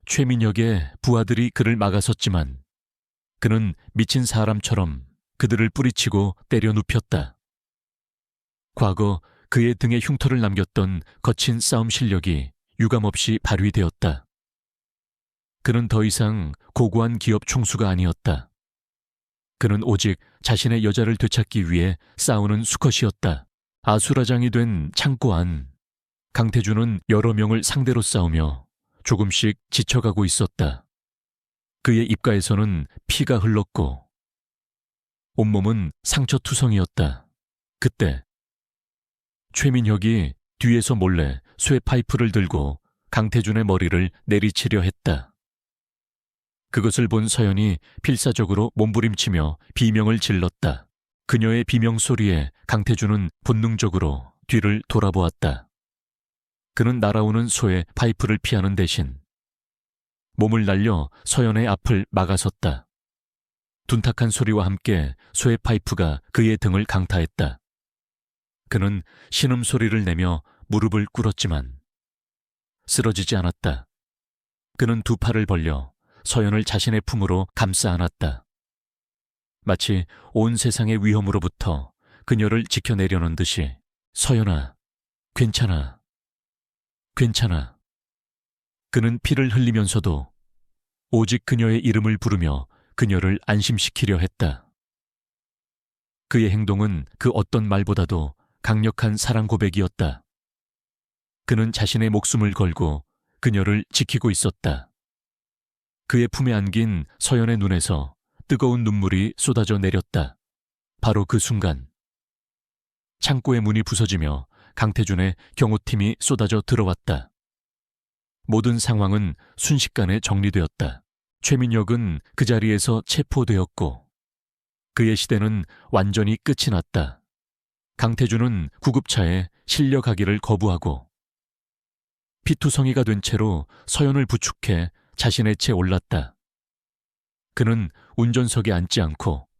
최민혁의 부하들이 그를 막아섰지만 그는 미친 사람처럼 그들을 뿌리치고 때려 눕혔다. 과거 그의 등에 흉터를 남겼던 거친 싸움 실력이 유감없이 발휘되었다. 그는 더 이상 고고한 기업 총수가 아니었다. 그는 오직 자신의 여자를 되찾기 위해 싸우는 수컷이었다. 아수라장이 된 창고 안, 강태준은 여러 명을 상대로 싸우며 조금씩 지쳐가고 있었다. 그의 입가에서는 피가 흘렀고 온몸은 상처투성이었다. 그때 최민혁이 뒤에서 몰래 쇠 파이프를 들고 강태준의 머리를 내리치려 했다. 그것을 본 서연이 필사적으로 몸부림치며 비명을 질렀다. 그녀의 비명 소리에 강태준은 본능적으로 뒤를 돌아보았다. 그는 날아오는 소의 파이프를 피하는 대신 몸을 날려 서연의 앞을 막아섰다. 둔탁한 소리와 함께 소의 파이프가 그의 등을 강타했다. 그는 신음소리를 내며 무릎을 꿇었지만 쓰러지지 않았다. 그는 두 팔을 벌려 서연을 자신의 품으로 감싸 안았다. 마치 온 세상의 위험으로부터 그녀를 지켜내려는 듯이 서연아, 괜찮아, 괜찮아. 그는 피를 흘리면서도 오직 그녀의 이름을 부르며 그녀를 안심시키려 했다. 그의 행동은 그 어떤 말보다도 강력한 사랑 고백이었다. 그는 자신의 목숨을 걸고 그녀를 지키고 있었다. 그의 품에 안긴 서연의 눈에서 뜨거운 눈물이 쏟아져 내렸다. 바로 그 순간 창고의 문이 부서지며 강태준의 경호팀이 쏟아져 들어왔다. 모든 상황은 순식간에 정리되었다. 최민혁은 그 자리에서 체포되었고 그의 시대는 완전히 끝이 났다. 강태준은 구급차에 실려가기를 거부하고 피투성이가 된 채로 서연을 부축해 자신의 채 올랐다. 그는 운전석에 앉지 않고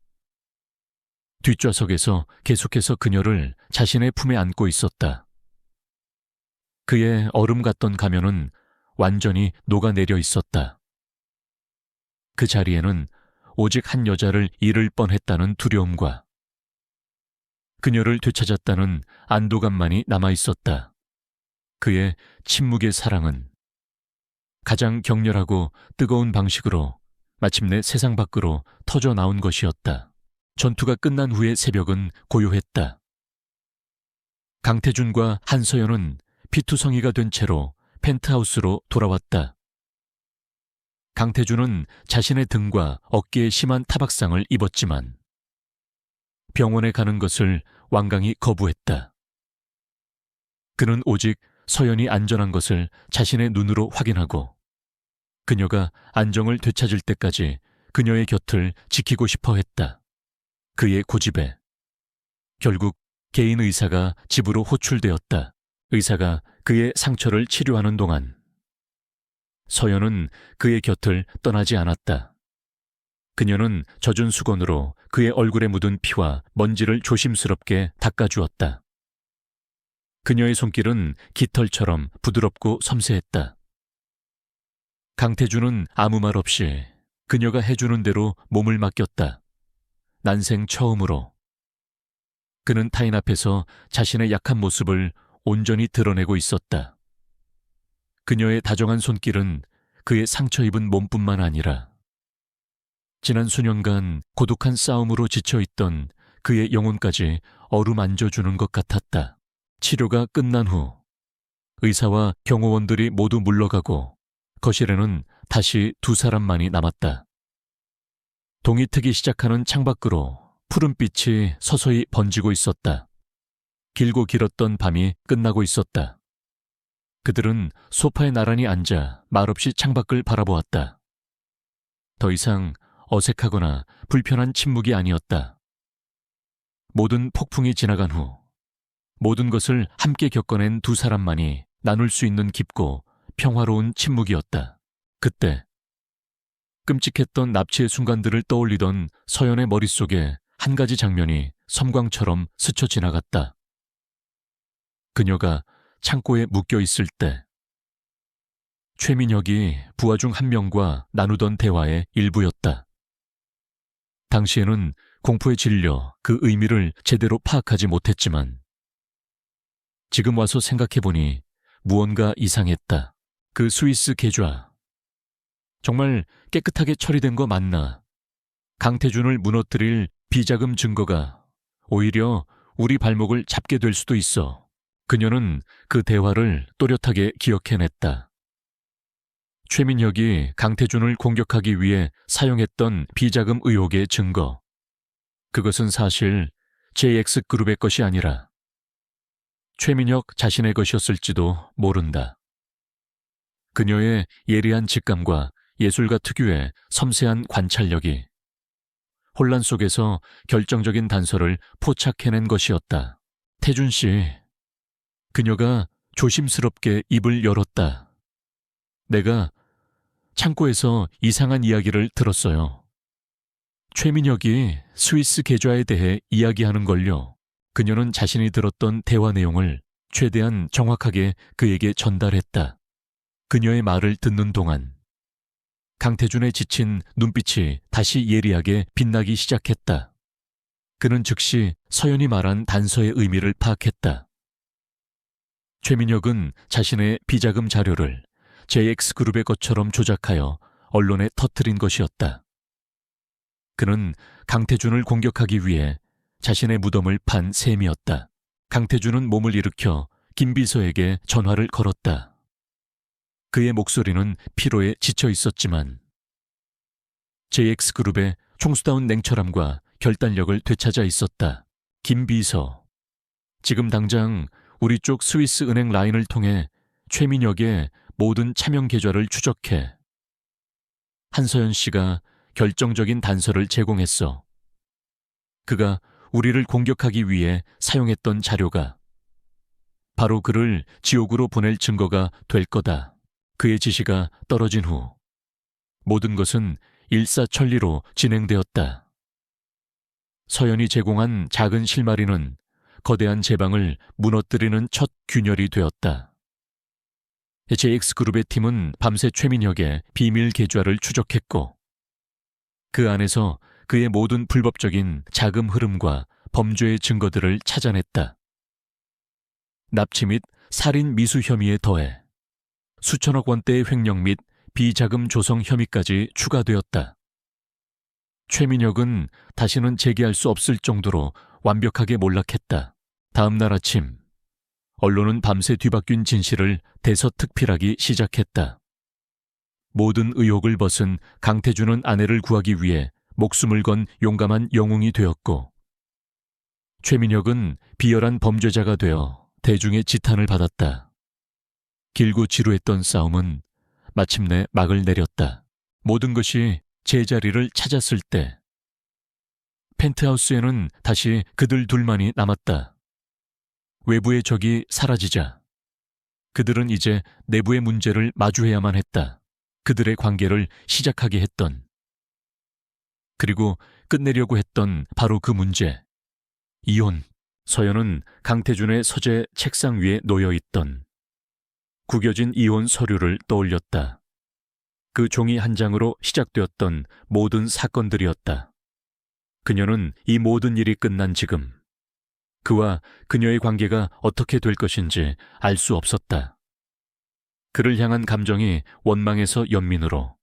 뒷좌석에서 계속해서 그녀를 자신의 품에 안고 있었다. 그의 얼음 같던 가면은 완전히 녹아내려 있었다. 그 자리에는 오직 한 여자를 잃을 뻔했다는 두려움과 그녀를 되찾았다는 안도감만이 남아있었다. 그의 침묵의 사랑은 가장 격렬하고 뜨거운 방식으로 마침내 세상 밖으로 터져 나온 것이었다. 전투가 끝난 후의 새벽은 고요했다. 강태준과 한서연은 피투성이가 된 채로 펜트하우스로 돌아왔다. 강태준은 자신의 등과 어깨에 심한 타박상을 입었지만 병원에 가는 것을 완강히 거부했다. 그는 오직 서연이 안전한 것을 자신의 눈으로 확인하고 그녀가 안정을 되찾을 때까지 그녀의 곁을 지키고 싶어 했다. 그의 고집에 결국 개인 의사가 집으로 호출되었다. 의사가 그의 상처를 치료하는 동안 서연은 그의 곁을 떠나지 않았다. 그녀는 젖은 수건으로 그의 얼굴에 묻은 피와 먼지를 조심스럽게 닦아주었다. 그녀의 손길은 깃털처럼 부드럽고 섬세했다. 강태준은 아무 말 없이 그녀가 해주는 대로 몸을 맡겼다. 난생 처음으로. 그는 타인 앞에서 자신의 약한 모습을 온전히 드러내고 있었다. 그녀의 다정한 손길은 그의 상처 입은 몸뿐만 아니라 지난 수년간 고독한 싸움으로 지쳐있던 그의 영혼까지 어루만져주는 것 같았다. 치료가 끝난 후 의사와 경호원들이 모두 물러가고 거실에는 다시 두 사람만이 남았다. 동이 트기 시작하는 창밖으로 푸른빛이 서서히 번지고 있었다. 길고 길었던 밤이 끝나고 있었다. 그들은 소파에 나란히 앉아 말없이 창밖을 바라보았다. 더 이상 어색하거나 불편한 침묵이 아니었다. 모든 폭풍이 지나간 후 모든 것을 함께 겪어낸 두 사람만이 나눌 수 있는 깊고 평화로운 침묵이었다. 그때 끔찍했던 납치의 순간들을 떠올리던 서연의 머릿속에 한 가지 장면이 섬광처럼 스쳐 지나갔다. 그녀가 창고에 묶여 있을 때 최민혁이 부하 중 한 명과 나누던 대화의 일부였다. 당시에는 공포에 질려 그 의미를 제대로 파악하지 못했지만 지금 와서 생각해보니 무언가 이상했다. 그 스위스 계좌. 정말 깨끗하게 처리된 거 맞나? 강태준을 무너뜨릴 비자금 증거가 오히려 우리 발목을 잡게 될 수도 있어. 그녀는 그 대화를 또렷하게 기억해냈다. 최민혁이 강태준을 공격하기 위해 사용했던 비자금 의혹의 증거. 그것은 사실 JX그룹의 것이 아니라 최민혁 자신의 것이었을지도 모른다. 그녀의 예리한 직감과 예술가 특유의 섬세한 관찰력이 혼란 속에서 결정적인 단서를 포착해낸 것이었다. 태준 씨, 그녀가 조심스럽게 입을 열었다. 내가 창고에서 이상한 이야기를 들었어요. 최민혁이 스위스 계좌에 대해 이야기하는 걸요. 그녀는 자신이 들었던 대화 내용을 최대한 정확하게 그에게 전달했다. 그녀의 말을 듣는 동안 강태준의 지친 눈빛이 다시 예리하게 빛나기 시작했다. 그는 즉시 서연이 말한 단서의 의미를 파악했다. 최민혁은 자신의 비자금 자료를 JX그룹의 것처럼 조작하여 언론에 터뜨린 것이었다. 그는 강태준을 공격하기 위해 자신의 무덤을 판 셈이었다. 강태준은 몸을 일으켜 김 비서에게 전화를 걸었다. 그의 목소리는 피로에 지쳐 있었지만 JX그룹의 총수다운 냉철함과 결단력을 되찾아 있었다. 김 비서, 지금 당장 우리 쪽 스위스 은행 라인을 통해 최민혁의 모든 차명 계좌를 추적해. 한서연 씨가 결정적인 단서를 제공했어. 그가 우리를 공격하기 위해 사용했던 자료가 바로 그를 지옥으로 보낼 증거가 될 거다. 그의 지시가 떨어진 후 모든 것은 일사천리로 진행되었다. 서연이 제공한 작은 실마리는 거대한 제방을 무너뜨리는 첫 균열이 되었다. JX그룹의 팀은 밤새 최민혁의 비밀 계좌를 추적했고 그 안에서 그의 모든 불법적인 자금 흐름과 범죄의 증거들을 찾아냈다. 납치 및 살인 미수 혐의에 더해 수천억 원대의 횡령 및 비자금 조성 혐의까지 추가되었다. 최민혁은 다시는 재개할 수 없을 정도로 완벽하게 몰락했다. 다음 날 아침, 언론은 밤새 뒤바뀐 진실을 대서특필하기 시작했다. 모든 의혹을 벗은 강태준은 아내를 구하기 위해 목숨을 건 용감한 영웅이 되었고 최민혁은 비열한 범죄자가 되어 대중의 지탄을 받았다. 길고 지루했던 싸움은 마침내 막을 내렸다. 모든 것이 제자리를 찾았을 때 펜트하우스에는 다시 그들 둘만이 남았다. 외부의 적이 사라지자 그들은 이제 내부의 문제를 마주해야만 했다. 그들의 관계를 시작하게 했던, 그리고 끝내려고 했던 바로 그 문제, 이혼. 서연은 강태준의 서재 책상 위에 놓여있던 구겨진 이혼 서류를 떠올렸다. 그 종이 한 장으로 시작되었던 모든 사건들이었다. 그녀는 이 모든 일이 끝난 지금 그와 그녀의 관계가 어떻게 될 것인지 알 수 없었다. 그를 향한 감정이 원망에서 연민으로,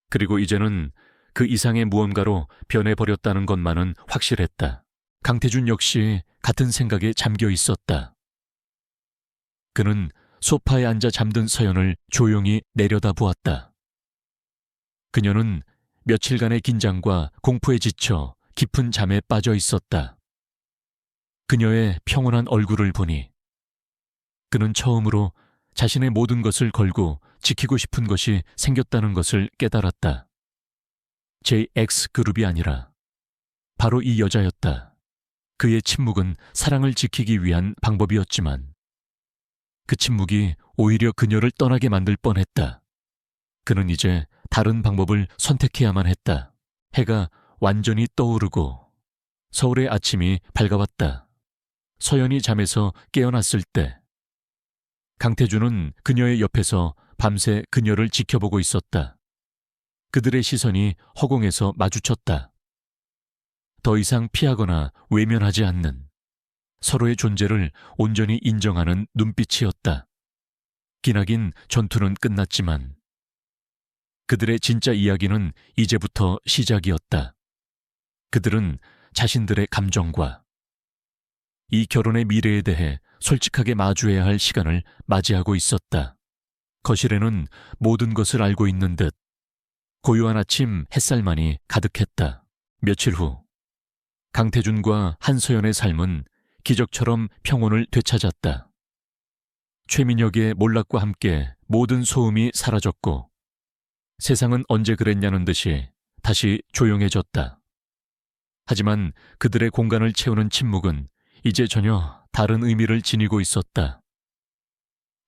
그리고 이제는 그 이상의 무언가로 변해버렸다는 것만은 확실했다. 강태준 역시 같은 생각에 잠겨 있었다. 그는 소파에 앉아 잠든 서연을 조용히 내려다보았다. 그녀는 며칠간의 긴장과 공포에 지쳐 깊은 잠에 빠져 있었다. 그녀의 평온한 얼굴을 보니 그는 처음으로 자신의 모든 것을 걸고 지키고 싶은 것이 생겼다는 것을 깨달았다. JX그룹이 아니라 바로 이 여자였다. 그의 침묵은 사랑을 지키기 위한 방법이었지만 그 침묵이 오히려 그녀를 떠나게 만들 뻔했다. 그는 이제 다른 방법을 선택해야만 했다. 해가 완전히 떠오르고 서울의 아침이 밝아왔다. 서연이 잠에서 깨어났을 때 강태준은 그녀의 옆에서 밤새 그녀를 지켜보고 있었다. 그들의 시선이 허공에서 마주쳤다. 더 이상 피하거나 외면하지 않는, 서로의 존재를 온전히 인정하는 눈빛이었다. 기나긴 전투는 끝났지만 그들의 진짜 이야기는 이제부터 시작이었다. 그들은 자신들의 감정과 이 결혼의 미래에 대해 솔직하게 마주해야 할 시간을 맞이하고 있었다. 거실에는 모든 것을 알고 있는 듯 고요한 아침 햇살만이 가득했다. 며칠 후 강태준과 한서연의 삶은 기적처럼 평온을 되찾았다. 최민혁의 몰락과 함께 모든 소음이 사라졌고 세상은 언제 그랬냐는 듯이 다시 조용해졌다. 하지만 그들의 공간을 채우는 침묵은 이제 전혀 다른 의미를 지니고 있었다.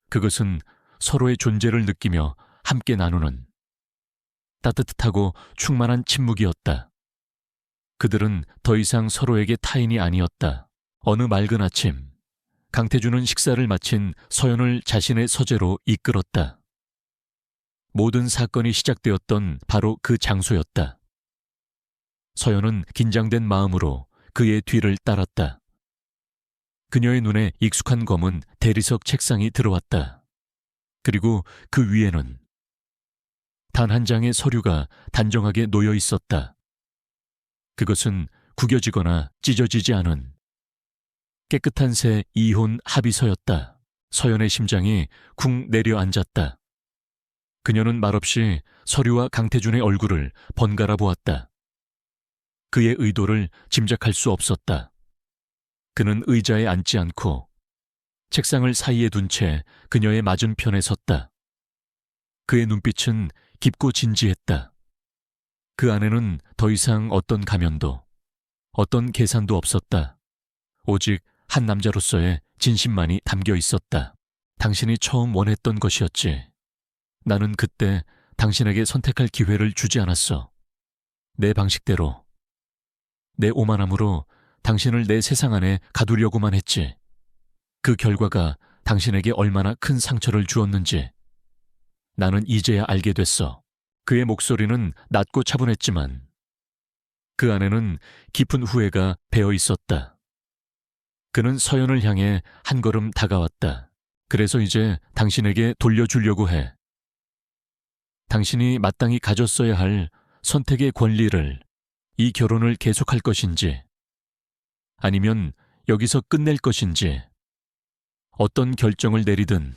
그것은 서로의 존재를 느끼며 함께 나누는 따뜻하고 충만한 침묵이었다. 그들은 더 이상 서로에게 타인이 아니었다. 어느 맑은 아침, 강태준은 식사를 마친 서연을 자신의 서재로 이끌었다. 모든 사건이 시작되었던 바로 그 장소였다. 서연은 긴장된 마음으로 그의 뒤를 따랐다. 그녀의 눈에 익숙한 검은 대리석 책상이 들어왔다. 그리고 그 위에는 단 한 장의 서류가 단정하게 놓여 있었다. 그것은 구겨지거나 찢어지지 않은 깨끗한 새 이혼 합의서였다. 서연의 심장이 쿵 내려앉았다. 그녀는 말없이 서류와 강태준의 얼굴을 번갈아 보았다. 그의 의도를 짐작할 수 없었다. 그는 의자에 앉지 않고 책상을 사이에 둔 채 그녀의 맞은편에 섰다. 그의 눈빛은 깊고 진지했다. 그 안에는 더 이상 어떤 가면도, 어떤 계산도 없었다. 오직 한 남자로서의 진심만이 담겨 있었다. 당신이 처음 원했던 것이었지. 나는 그때 당신에게 선택할 기회를 주지 않았어. 내 방식대로, 내 오만함으로 당신을 내 세상 안에 가두려고만 했지. 그 결과가 당신에게 얼마나 큰 상처를 주었는지 나는 이제야 알게 됐어. 그의 목소리는 낮고 차분했지만 그 안에는 깊은 후회가 배어 있었다. 그는 서연을 향해 한 걸음 다가왔다. 그래서 이제 당신에게 돌려주려고 해. 당신이 마땅히 가졌어야 할 선택의 권리를, 이 결혼을 계속할 것인지 아니면 여기서 끝낼 것인지 어떤 결정을 내리든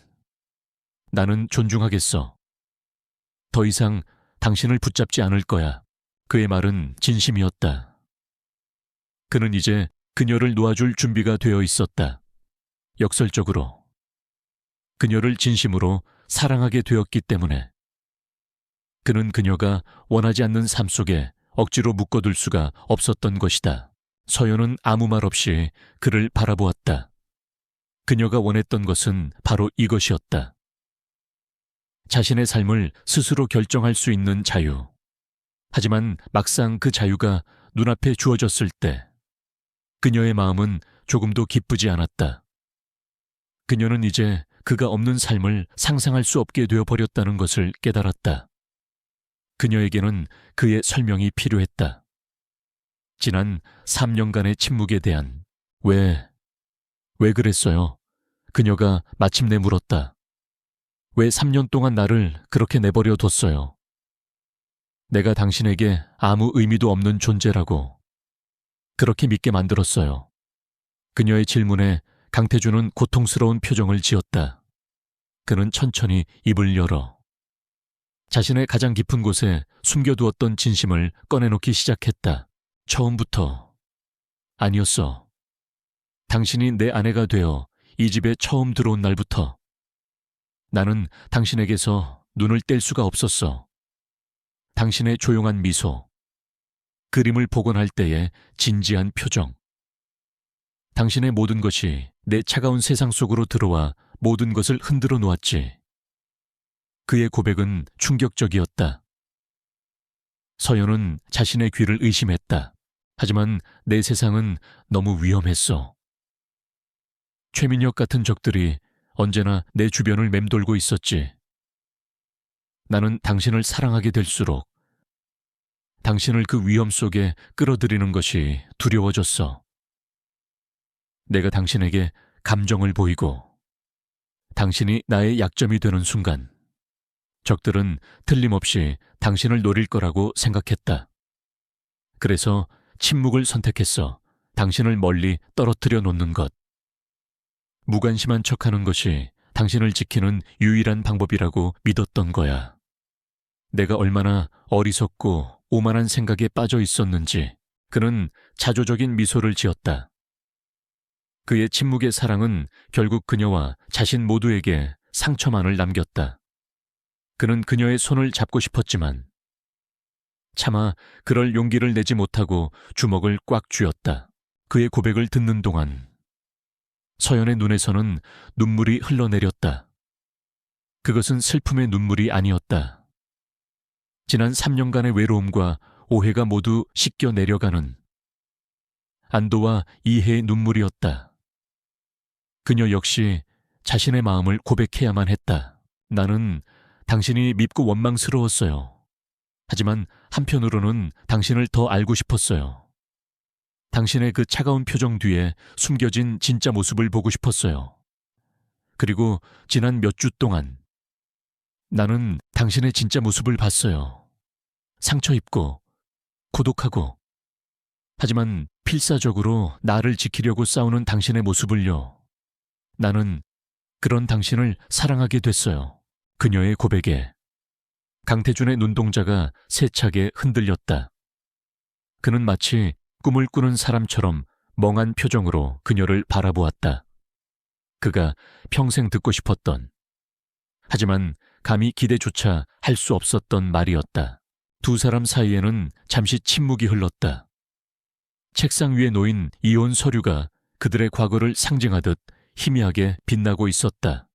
나는 존중하겠어. 더 이상 당신을 붙잡지 않을 거야. 그의 말은 진심이었다. 그는 이제 그녀를 놓아줄 준비가 되어 있었다. 역설적으로 그녀를 진심으로 사랑하게 되었기 때문에. 그는 그녀가 원하지 않는 삶 속에 억지로 묶어둘 수가 없었던 것이다. 서연은 아무 말 없이 그를 바라보았다. 그녀가 원했던 것은 바로 이것이었다. 자신의 삶을 스스로 결정할 수 있는 자유. 하지만 막상 그 자유가 눈앞에 주어졌을 때 그녀의 마음은 조금도 기쁘지 않았다. 그녀는 이제 그가 없는 삶을 상상할 수 없게 되어버렸다는 것을 깨달았다. 그녀에게는 그의 설명이 필요했다. 지난 3년간의 침묵에 대한 왜 그랬어요? 그녀가 마침내 물었다. 왜 3년 동안 나를 그렇게 내버려 뒀어요? 내가 당신에게 아무 의미도 없는 존재라고 그렇게 믿게 만들었어요. 그녀의 질문에 강태준은 고통스러운 표정을 지었다. 그는 천천히 입을 열어 자신의 가장 깊은 곳에 숨겨두었던 진심을 꺼내놓기 시작했다. 처음부터 아니었어. 당신이 내 아내가 되어 이 집에 처음 들어온 날부터 나는 당신에게서 눈을 뗄 수가 없었어. 당신의 조용한 미소, 그림을 복원할 때의 진지한 표정. 당신의 모든 것이 내 차가운 세상 속으로 들어와 모든 것을 흔들어 놓았지. 그의 고백은 충격적이었다. 서연은 자신의 귀를 의심했다. 하지만 내 세상은 너무 위험했어. 최민혁 같은 적들이 언제나 내 주변을 맴돌고 있었지. 나는 당신을 사랑하게 될수록 당신을 그 위험 속에 끌어들이는 것이 두려워졌어. 내가 당신에게 감정을 보이고 당신이 나의 약점이 되는 순간 적들은 틀림없이 당신을 노릴 거라고 생각했다. 그래서 침묵을 선택했어. 당신을 멀리 떨어뜨려 놓는 것. 무관심한 척하는 것이 당신을 지키는 유일한 방법이라고 믿었던 거야. 내가 얼마나 어리석고 오만한 생각에 빠져 있었는지. 그는 자조적인 미소를 지었다. 그의 침묵의 사랑은 결국 그녀와 자신 모두에게 상처만을 남겼다. 그는 그녀의 손을 잡고 싶었지만 차마 그럴 용기를 내지 못하고 주먹을 꽉 쥐었다. 그의 고백을 듣는 동안 서연의 눈에서는 눈물이 흘러내렸다. 그것은 슬픔의 눈물이 아니었다. 지난 3년간의 외로움과 오해가 모두 씻겨 내려가는 안도와 이해의 눈물이었다. 그녀 역시 자신의 마음을 고백해야만 했다. 나는 당신이 밉고 원망스러웠어요. 하지만 한편으로는 당신을 더 알고 싶었어요. 당신의 그 차가운 표정 뒤에 숨겨진 진짜 모습을 보고 싶었어요. 그리고 지난 몇 주 동안 나는 당신의 진짜 모습을 봤어요. 상처 입고 고독하고 하지만 필사적으로 나를 지키려고 싸우는 당신의 모습을요. 나는 그런 당신을 사랑하게 됐어요. 그녀의 고백에 강태준의 눈동자가 세차게 흔들렸다. 그는 마치 꿈을 꾸는 사람처럼 멍한 표정으로 그녀를 바라보았다. 그가 평생 듣고 싶었던, 하지만 감히 기대조차 할 수 없었던 말이었다. 두 사람 사이에는 잠시 침묵이 흘렀다. 책상 위에 놓인 이혼 서류가 그들의 과거를 상징하듯 희미하게 빛나고 있었다.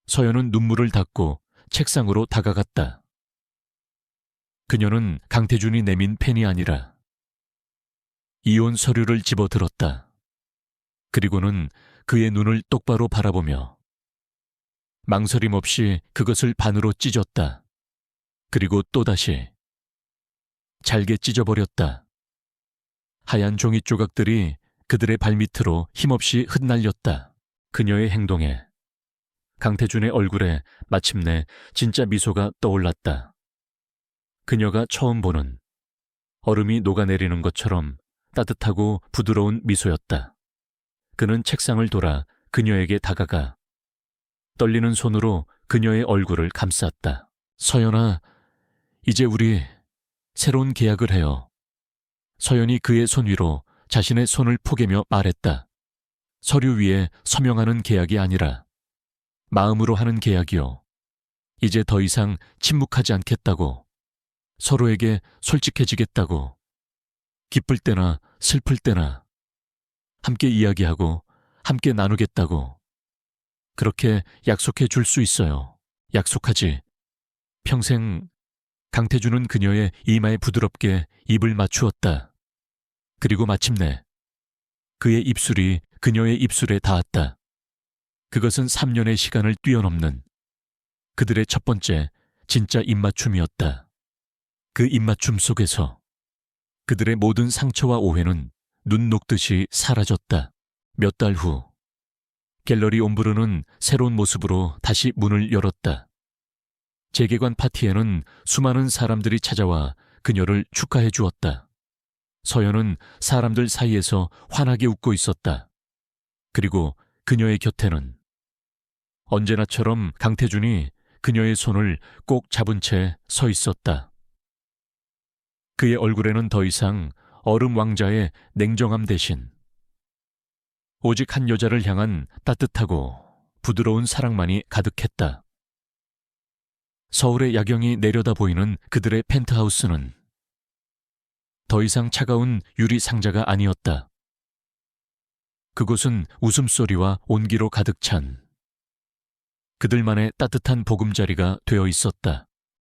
서연은 눈물을 닦고 책상으로 다가갔다. 그녀는 강태준이 내민 펜이 아니라 이혼 서류를 집어들었다. 그리고는 그의 눈을 똑바로 바라보며 망설임 없이 그것을 반으로 찢었다. 그리고 또다시 잘게 찢어버렸다. 하얀 종이 조각들이 그들의 발밑으로 힘없이 흩날렸다. 그녀의 행동에 강태준의 얼굴에 마침내 진짜 미소가 떠올랐다. 그녀가 처음 보는 얼음이 녹아내리는 것처럼 따뜻하고 부드러운 미소였다. 그는 책상을 돌아 그녀에게 다가가 떨리는 손으로 그녀의 얼굴을 감쌌다. 서연아, 이제 우리 새로운 계약을 해요. 서연이 그의 손 위로 자신의 손을 포개며 말했다. 서류 위에 서명하는 계약이 아니라 마음으로 하는 계약이요. 이제 더 이상 침묵하지 않겠다고. 서로에게 솔직해지겠다고. 기쁠 때나 슬플 때나 함께 이야기하고 함께 나누겠다고. 그렇게 약속해 줄 수 있어요. 약속하지. 평생. 강태준은 그녀의 이마에 부드럽게 입을 맞추었다. 그리고 마침내 그의 입술이 그녀의 입술에 닿았다. 그것은 3년의 시간을 뛰어넘는 그들의 첫 번째 진짜 입맞춤이었다. 그 입맞춤 속에서 그들의 모든 상처와 오해는 눈 녹듯이 사라졌다. 몇 달 후 갤러리 옴브르는 새로운 모습으로 다시 문을 열었다. 재개관 파티에는 수많은 사람들이 찾아와 그녀를 축하해 주었다. 서연은 사람들 사이에서 환하게 웃고 있었다. 그리고 그녀의 곁에는 언제나처럼 강태준이 그녀의 손을 꼭 잡은 채 서 있었다. 그의 얼굴에는 더 이상 얼음 왕자의 냉정함 대신 오직 한 여자를 향한 따뜻하고 부드러운 사랑만이 가득했다. 서울의 야경이 내려다 보이는 그들의 펜트하우스는 더 이상 차가운 유리 상자가 아니었다. 그곳은 웃음소리와 온기로 가득 찬 그들만의 따뜻한 보금자리가 되어 있었다.